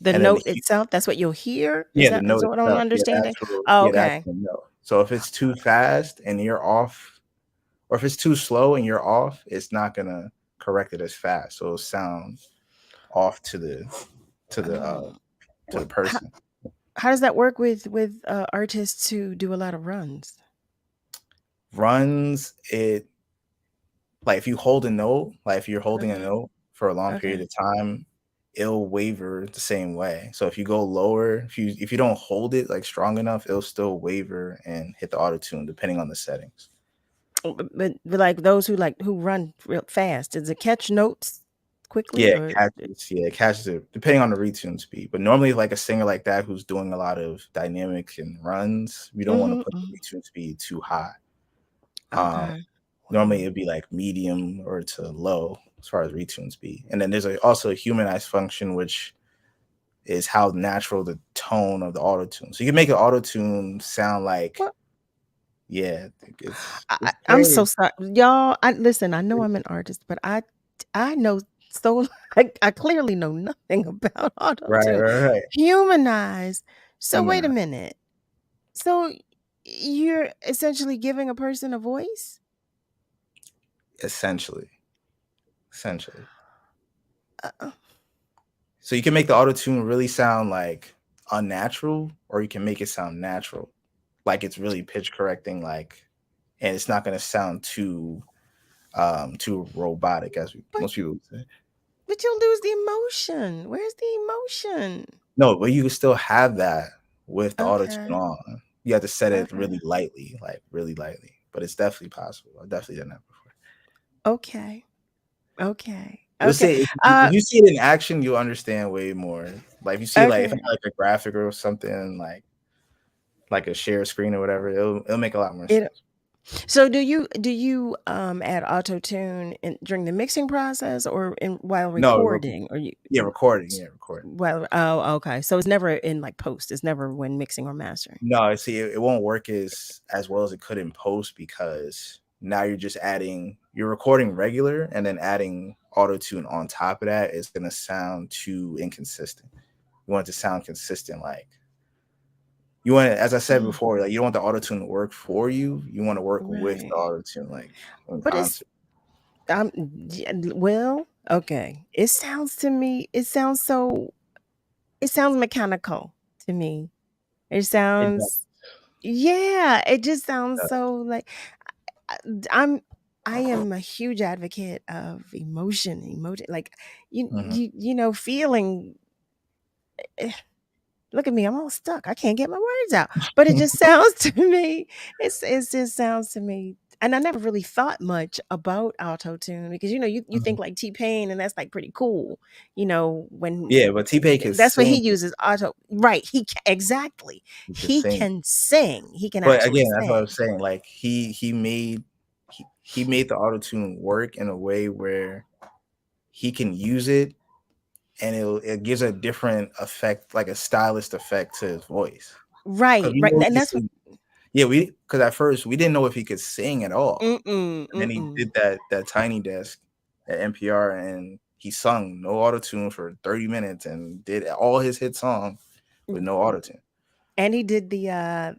The note itself, that's what you'll hear? Yeah, the note is what I'm understanding? That's the note. So if it's too fast and you're off, or if it's too slow and you're off, it's not gonna correct it as fast. So it'll sound off to the person. How does that work with artists who do a lot of runs? Runs, it like if you hold a note, like if you're holding a note for a long period of time, it'll waver the same way. So if you go lower, if you don't hold it like strong enough, it'll still waver and hit the auto tune depending on the settings. But like those who run real fast, does it catch notes quickly? Yeah, it catches it depending on the retune speed. But normally, like a singer like that who's doing a lot of dynamic and runs, we don't want to put the retune speed too high. Normally it'd be like medium or to low as far as retune speed. And then there's also a humanized function, which is how natural the tone of the auto tune. So you can make an auto tune sound like, I'm so sorry, y'all. Listen, I know I'm an artist, but I know so I clearly know nothing about auto tune. Right. Humanize. So wait a minute. So you're essentially giving a person a voice? Essentially. So you can make the auto tune really sound like unnatural, or you can make it sound natural, like it's really pitch correcting, like, and it's not going to sound too robotic as most people would say. But you'll lose the emotion. Where's the emotion? No, but you can still have that with the auto tune on. You have to set it really lightly, but it's definitely possible. I've definitely done that before. Okay. Say if you see it in action, you'll understand way more. Like if you see like a graphic or something, like a share screen or whatever, it'll make a lot more sense. So do you add auto tune during the mixing process or while No, recording, or you recording. Yeah, recording. well, oh, okay. So it's never in like post. It's never when mixing or mastering. No, see, it won't work as well as it could in post because now you're recording regular and then adding auto tune on top of that is gonna sound too inconsistent. You want it to sound consistent, like you want it, as I said before, like you don't want the auto tune to work for you. You want to work with the Right. auto tune, like in But it's concert. well, okay. It sounds to me. It sounds mechanical to me. It It does. sounds, yeah. It just sounds so like I- I'm. I am a huge advocate of emotion, like feeling. Look at me, I'm all stuck. I can't get my words out. But it just sounds to me, it just sounds to me. And I never really thought much about auto tune because you think like T-Pain, and that's like pretty cool. When Yeah, but T-Pain can that's what he sing. uses auto. Right. Exactly. He can He sing. can sing. He can But actually again, that's what I'm sing. saying. Like he made the auto tune work in a way where he can use it and it gives a different effect, like a stylist effect to his voice. Right. Right. And that's what. Yeah, because at first we didn't know if he could sing at all. Mm-mm, And then he mm-mm. did that Tiny Desk at NPR and he sung no auto tune for 30 minutes and did all his hit songs with no auto tune. And he did the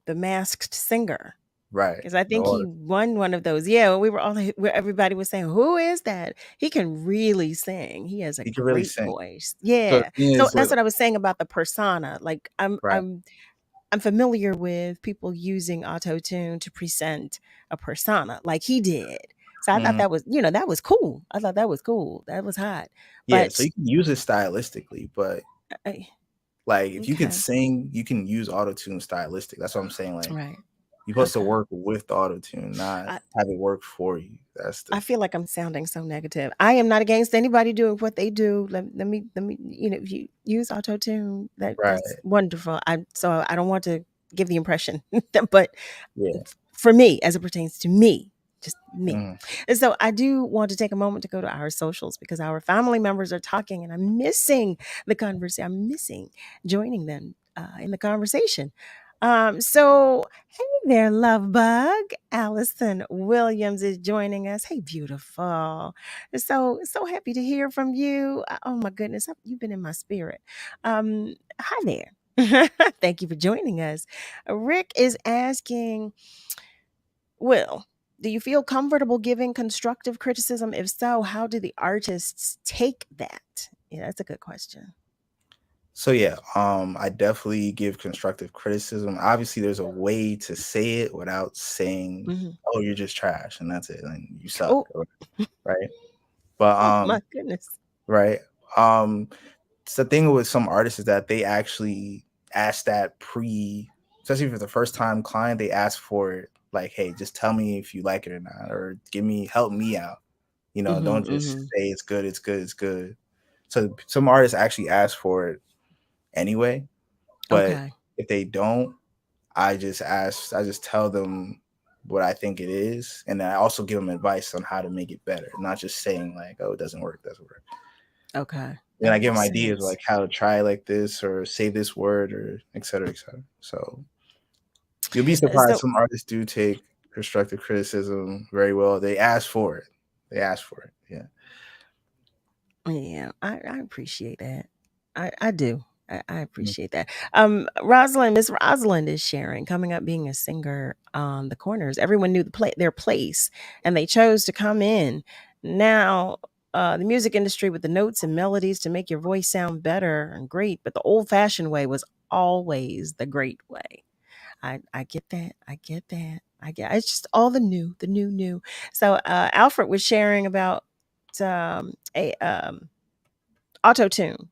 Masked Singer. Right. Because I think he won one of those. Yeah, where everybody was saying, "Who is that?" He can really sing. He has a He can really great sing. voice. So Yeah. the thing So is that's with what I was saying about the persona. Like Right. I'm familiar with people using auto tune to present a persona, like he did. So I thought that was that was cool. I thought that was cool. That was hot. Yeah, But so you can use it stylistically, but like if you can okay. sing, you can use auto tune stylistic. That's what I'm saying. Like Right. you're supposed to work with the auto tune, not have it work for you. That's I feel like I'm sounding so negative. I am not against anybody doing what they do. Let me if you use auto tune, that's Right. wonderful. I don't want to give the impression but Yeah. for me, as it pertains to me, just me. Mhm. And so I do want to take a moment to go to our socials because our family members are talking and I'm missing the conversation. I'm missing joining them in the conversation. So hey there, love bug. Allison Williams is joining us. Hey, beautiful. So happy to hear from you. Oh my goodness, you've been in my spirit. Hi there. Thank you for joining us. Rick is asking, Will, do you feel comfortable giving constructive criticism? If so, how do the artists take that? Yeah, that's a good question. So yeah, I definitely give constructive criticism. Obviously, there's a way to say it without saying, "Oh, you're just trash," and that's it, and you suck, right? But Oh my goodness, right. So the thing with some artists is that they actually ask that especially for the first time client, they ask for it like, "Hey, just tell me if you like it or not, or help me out." Don't just say it's good, it's good, it's good. So some artists actually ask for it anyway, but if they don't, I just tell them what I think it is, and then I also give them advice on how to make it better, not just saying like, "Oh, it doesn't work." Okay. Then I give them ideas like how to try like this or say this word or et cetera, et cetera. So you'll be surprised. Some artists do take constructive criticism very well. They ask for it. Yeah. Yeah, I appreciate that. I do. I appreciate that. Miss Rosalind is sharing, coming up being a singer on the corners. Everyone knew their place, and they chose to come in. Now, the music industry with the notes and melodies to make your voice sound better and great, but the old-fashioned way was always the great way. I get that. It's just all the new. So Alfred was sharing about auto tune.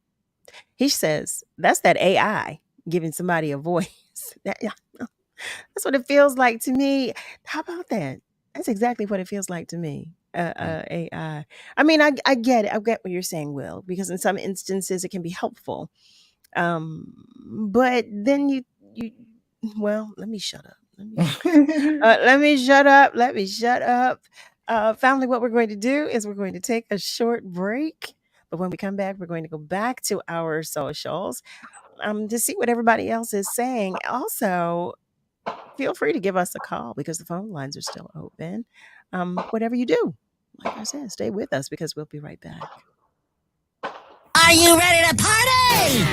He says that's that AI giving somebody a voice. That's what it feels like to me. How about that? That's exactly what it feels like to me. AI. I mean, I get it. I get what you're saying, Will, because in some instances it can be helpful. But then you well, let me shut up. Let me shut up. Let me shut up. Family, what we're going to do is we're going to take a short break. But when we come back, we're going to go back to our socials to see what everybody else is saying. Also, feel free to give us a call because the phone lines are still open. Whatever you do, like I said, stay with us because we'll be right back. Are you ready to party?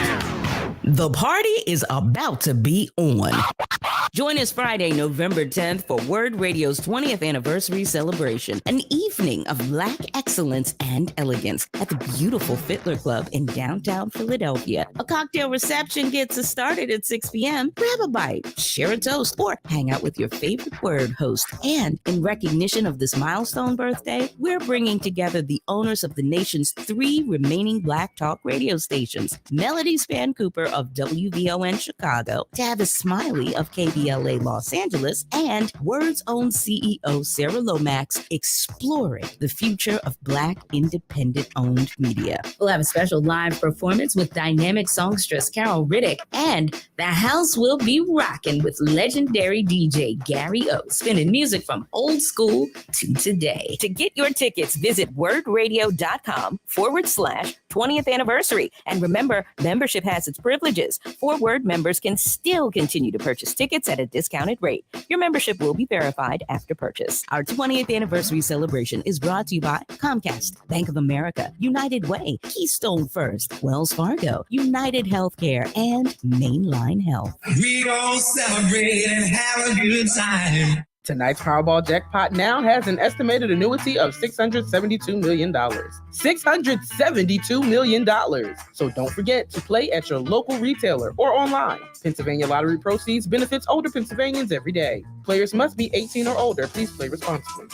The party is about to be on. Join us Friday, November 10th for WURD Radio's 20th anniversary celebration, an evening of Black excellence and elegance at the beautiful Fiddler Club in downtown Philadelphia. A cocktail reception gets us started at 6 p.m. Grab a bite, share a toast, or hang out with your favorite WURD host. And in recognition of this milestone birthday, we're bringing together the owners of the nation's 3 remaining Black talk radio stations, Melody Span Cooper of WVON Chicago, Tavis Smiley of KBLA Los Angeles, and WURD's own CEO Sarah Lomax exploring the future of Black independent-owned media. We'll have a special live performance with dynamic songstress Carol Riddick, and the house will be rocking with legendary DJ Gary O, spinning music from old school to today. To get your tickets, visit wordradio.com/20th anniversary. And remember, membership has its privileges. For WURD members can still continue to purchase tickets at a discounted rate. Your membership will be verified after purchase. Our 20th anniversary celebration is brought to you by Comcast, Bank of America, United Way, Keystone First, Wells Fargo, United Healthcare, and Mainline Health. We gon' celebrate and have a good time. Tonight's Powerball jackpot now has an estimated annuity of $672 million. $672 million. So don't forget to play at your local retailer or online. Pennsylvania Lottery proceeds benefits older Pennsylvanians every day. Players must be 18 or older. Please play responsibly.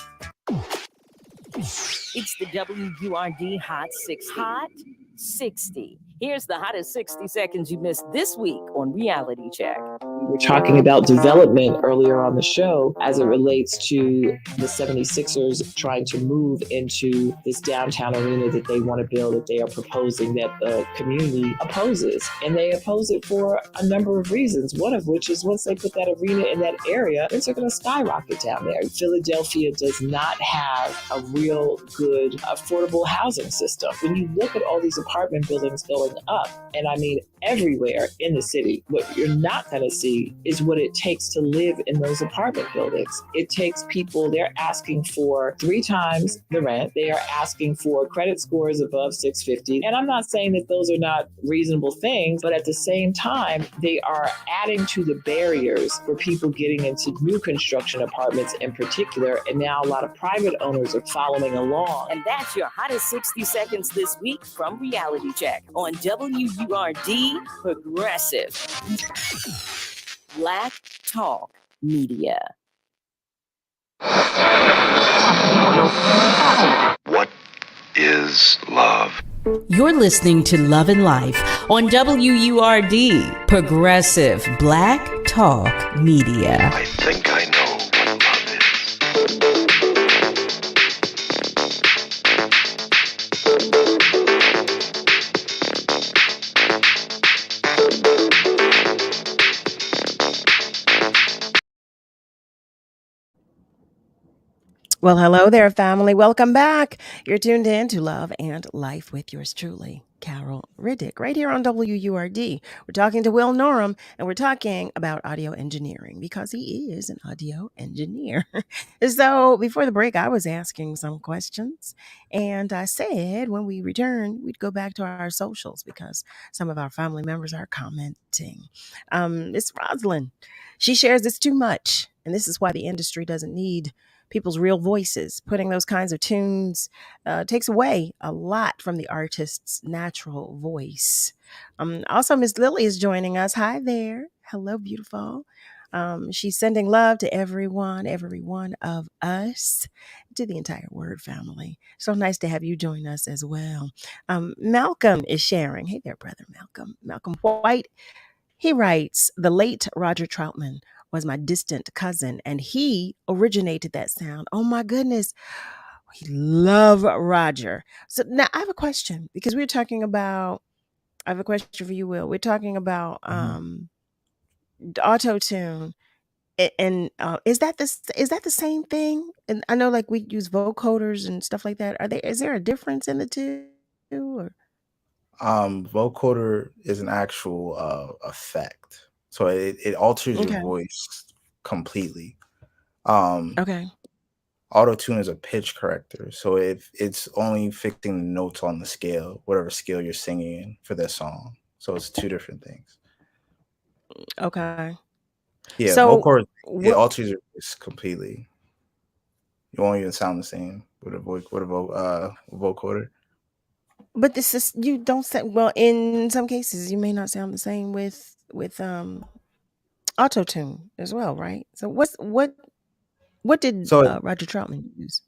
It's the WURD Hot 60. Hot 60. Here's the hottest 60 seconds you missed this week on Reality Check. We were talking about development earlier on the show as it relates to the 76ers trying to move into this downtown arena that they want to build, that they are proposing, that the community opposes. And they oppose it for a number of reasons, one of which is once they put that arena in that area, things are going to skyrocket down there. Philadelphia does not have a real good affordable housing system. When you look at all these apartment buildings going up, and I mean everywhere in the city, what you're not going to see is what it takes to live in those apartment buildings. It takes people, they're asking for 3 times the rent. They are asking for credit scores above 650. And I'm not saying that those are not reasonable things, but at the same time, they are adding to the barriers for people getting into new construction apartments in particular. And now a lot of private owners are following along. And that's your hottest 60 seconds this week from Reality Check on WURD Progressive Black Talk Media. What is love? You're listening to Love and Life on WURD Progressive Black Talk Media. I think I know what love is. Well, hello there, family. Welcome back. You're tuned in to Love and Life with yours truly, Carol Riddick, right here on WURD. We're talking to Will Nnorom, and we're talking about audio engineering because he is an audio engineer. So before the break, I was asking some questions, and I said when we return, we'd go back to our socials because some of our family members are commenting. It's Rosalind. She shares it's too much, and this is why the industry doesn't need people's real voices. Putting those kinds of tunes takes away a lot from the artist's natural voice. Also, Miss Lily is joining us. Hi there. Hello, beautiful. She's sending love to every one of us, to the entire WURD family. So nice to have you join us as well. Malcolm is sharing. Hey there, brother Malcolm. Malcolm White. He writes, the late Roger Troutman was my distant cousin, and he originated that sound. Oh my goodness. We love Roger. So now I have a question because we're talking about, I have a question for you, Will. We're talking about auto-tune And is that the same thing? And I know like we use vocoders and stuff like that. Is there a difference in the two? Or Vocoder is an actual effect, so it alters your okay, voice completely. Um, okay, Auto tune is a pitch corrector, so it's only fixing the notes on the scale, whatever scale you're singing in for that song. So it's two different things. okay. Yeah, So vocoder, it what? alters your voice completely. You won't even sound the same with a vocoder. But this is you don't say. Well, in some cases, you may not sound the same with auto tune as well, right? So what did So Roger Troutman use?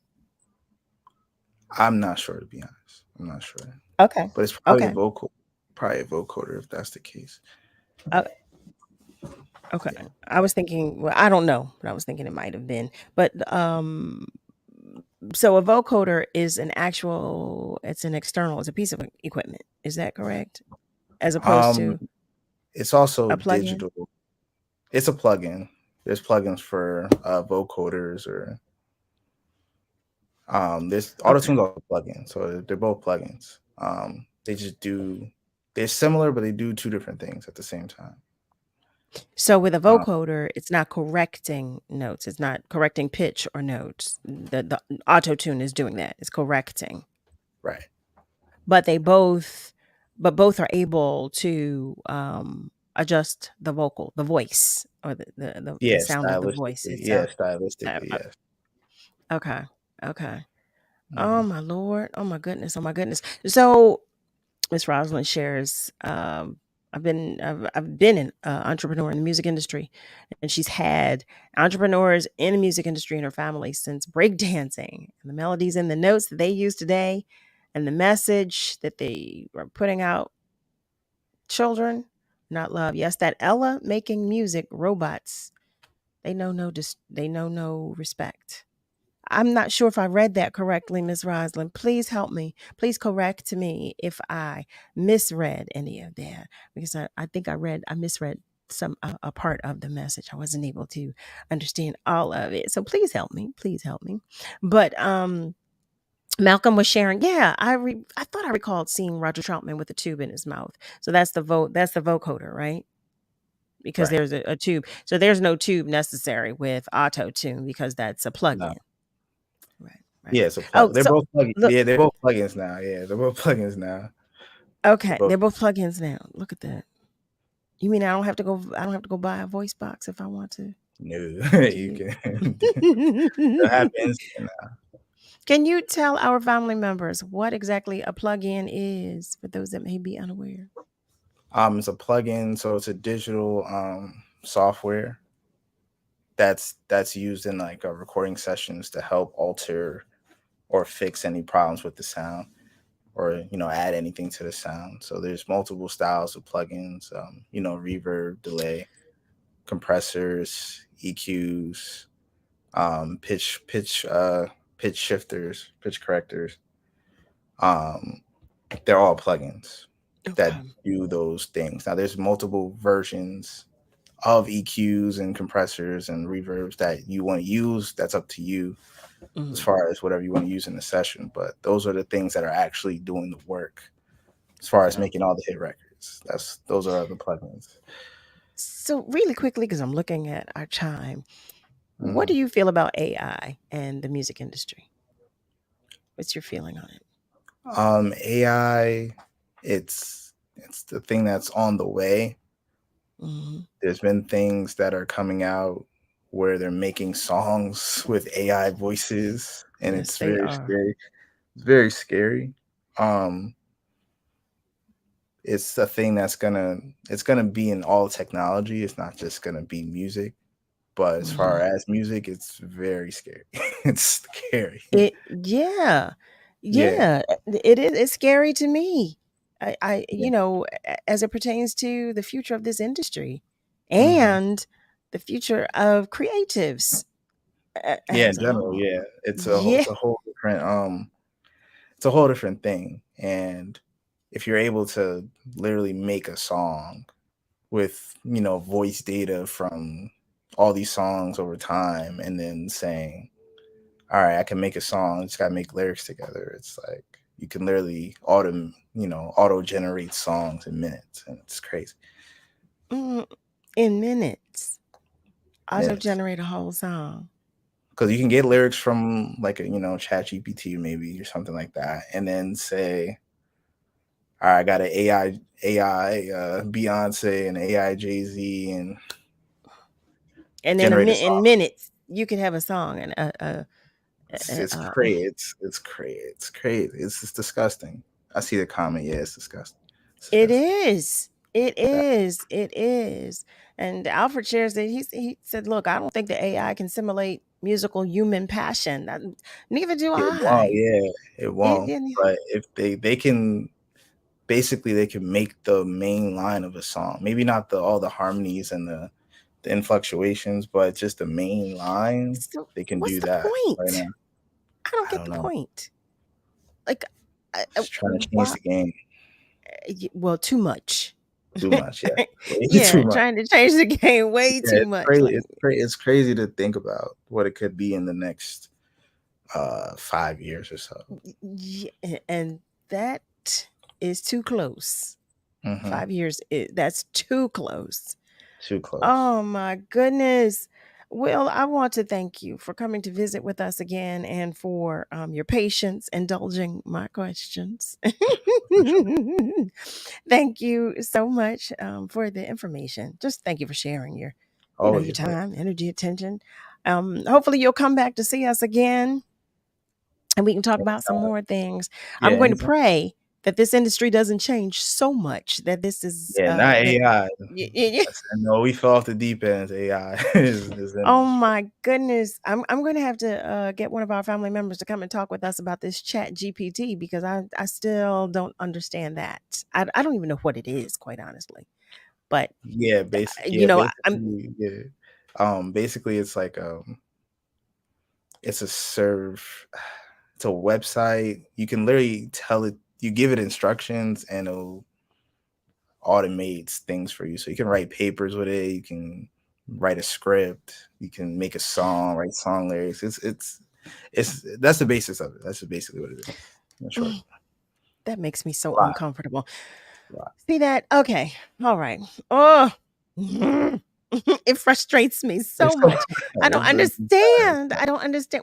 I'm not sure, to be honest. I'm not sure, Okay, but it's okay, probably a vocoder if that's the case. uh, okay. I was thinking. Well, I don't know, but I was thinking it might have been. But so a vocoder is an actual. It's an external. It's a piece of equipment. Is that correct? As opposed Um, to it's also a plug-in. digital. It's a plugin. There's plugins for vocoders or there's Okay. autotune's also a plugin, so they're both plugins. They're similar, but they do two different things at the same time. So with a Um, vocoder, it's not correcting notes. It's not correcting pitch or notes. The auto tune is doing that. It's correcting. right. But both are able to adjust the voice, or the Yeah, sound of the voice stylistically. Yeah, itself. Uh, stylistically, uh, yes. okay. Okay. Oh Mhm. my Lord. Oh my goodness. Oh my goodness. So Miss Rosalind shares. I've been an entrepreneur in the music industry, and she's had entrepreneurs in the music industry in her family since breakdancing, and the melodies and the notes that they use today, and the message that they are putting out. Children, not love. Yes, that Ella making music robots. They know no respect. I'm not sure if I read that correctly, Ms. Roslyn. Please help me. Please correct me if I misread any of that, because I think I misread a part of the message. I wasn't able to understand all of it. So please help me. Please help me. But Malcolm was sharing. Yeah, I thought I recalled seeing Roger Troutman with a tube in his mouth. So that's the vocoder, right? Because Right. there's a tube. So there's no tube necessary with auto tune because that's a No. plug-in. Right. Right. Yeah, it's a plug. Oh, They're so both plugins. look, Yeah, they're both plugins now. Yeah, they're both plugins now. They're okay, both they're both plugins now. Look at that. You mean I don't have to go buy a voice box if I want to? no. Do You you? can they'll have instant now. Can you tell our family members what exactly a plug-in is for those that may be unaware? It's a plugin, so it's a digital software that's used in like recording sessions to help alter or fix any problems with the sound, or add anything to the sound. So there's multiple styles of plugins. Reverb, delay, compressors, EQs, pitch shifters, pitch correctors. Um, they're all plugins that Okay. do those things. Now there's multiple versions of EQs and compressors and reverbs that you want to use. That's up to you as Mhm. far as whatever you want to use in the session. But those are the things that are actually doing the work as far as Okay. making all the hit records. Those are the plugins. So really quickly, because I'm looking at our time, what do Mhm. you feel about AI and the music industry? What's your feeling on it? AI, it's the thing that's on the way. Hmm. There's been things that are coming out where they're making songs with AI voices, and Yes, it's they very are. scary. It's very scary. Um, it's a thing it's gonna be in all technology. It's not just gonna be music. But as far Hmm. as music, it's very scary. It's scary. Yeah, Yeah. yeah. It is. It's scary to me. Yeah. As it pertains to the future of this industry Mhm. and the future of creatives Yeah, as in a general, whole. yeah. Yeah. It's a whole different it's a whole different thing. And if you're able to literally make a song with, voice data from all these songs over time and then saying, all right, I can make a song, just gotta make lyrics together. It's like you can literally auto generate songs in minutes, and it's crazy. In minutes, auto Minutes. generate a whole song. Because you can get lyrics from like a ChatGPT maybe or something like that, and then say, all right, I got an AI Beyonce and AI Jay-Z, and then in minutes you can have a song. And it's crazy. It's crazy. It's just disgusting. I see the comment. Yeah, it's disgusting. It is. And Alfred shares that he said, look, I don't think the AI can simulate musical human passion. Neither do I. It won't. But if they can, basically they can make the main line of a song. Maybe not all the harmonies and the influctuations, but just the main line. So they can what's do the that point? right now. I don't get the point. Like, just trying to change the game. Well, too much. Too much, yeah. Too much. Trying to change the game too much. It's crazy to think about what it could be in the next 5 years or so. Yeah, and that is too close. 5 years, that's too close. Too close. Oh my goodness. Will, I want to thank you for coming to visit with us again and for your patience indulging my questions. Thank you so much for the information. Just thank you for sharing your time, energy, attention. Hopefully you'll come back to see us again and we can talk about some more things. I'm going to pray that this industry doesn't change so much that this is not AI. No, we fell off the deep end. AI is oh my goodness. I'm going to have to get one of our family members to come and talk with us about this Chat GPT because I still don't understand that. I don't even know what it is, quite honestly. But basically, basically it's like it's a website. You can literally tell it, you give it instructions and it'll automates things for you. So you can write papers with it, you can write a script, you can make a song, write song lyrics. It's that's the basis of it. That's basically what it is. That makes me so uncomfortable. See that? Okay. All right. Oh, it frustrates me so much. I don't understand.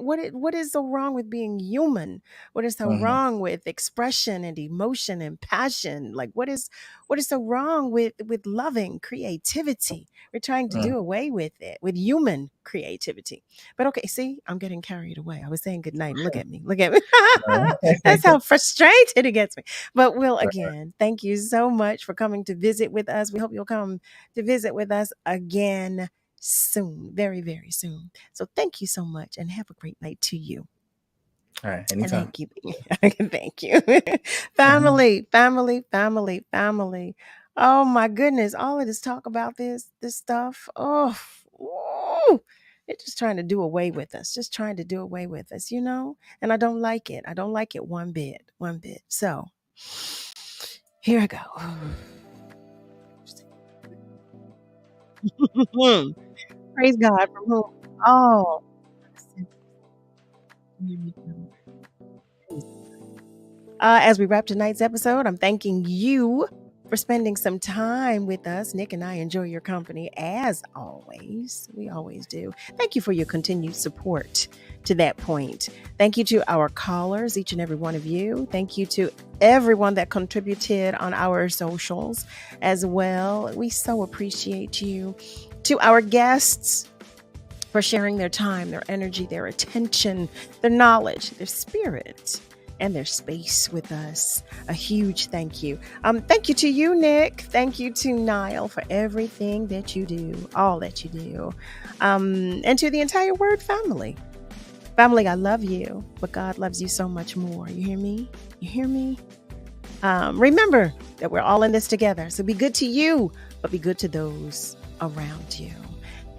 What is so wrong with being human? What is so wrong with expression and emotion and passion? Like what is so wrong with loving creativity? We're trying to do away with it, with human creativity. But okay, see, I'm getting carried away. I was saying good night. Look at me. That's how frustrated it gets me. But Will, again, thank you so much for coming to visit with us. We hope you'll come to visit with us again soon, very, very soon. So thank you so much and have a great night to you. All right, anytime. Thank you. Thank you. Family. Oh my goodness. All of this talk about this stuff. They're just trying to do away with us. And I don't like it. I don't like it one bit. So here I go. Praise God from whom all. As we wrap tonight's episode, I'm thanking you for spending some time with us. Nick and I enjoy your company as always. We always do. Thank you for your continued support to that point. Thank you to our callers, each and every one of you. Thank you to everyone that contributed on our socials as well. We so appreciate you. To our guests for sharing their time, their energy, their attention, their knowledge, their spirit, and their space with us. A huge thank you. Thank you to you, Nick. Thank you to Niall for everything that you do, all that you do. And to the entire WURD family. Family, I love you, but God loves you so much more. You hear me? Remember that we're all in this together. So be good to you, but be good to those around you.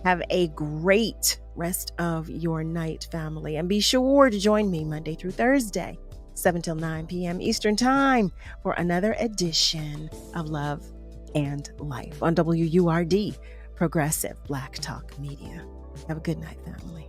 Have a great rest of your night, family. And be sure to join me Monday through Thursday, 7 till 9 p.m. Eastern Time for another edition of Love and Life on WURD, progressive Black Talk Media. Have a good night, family.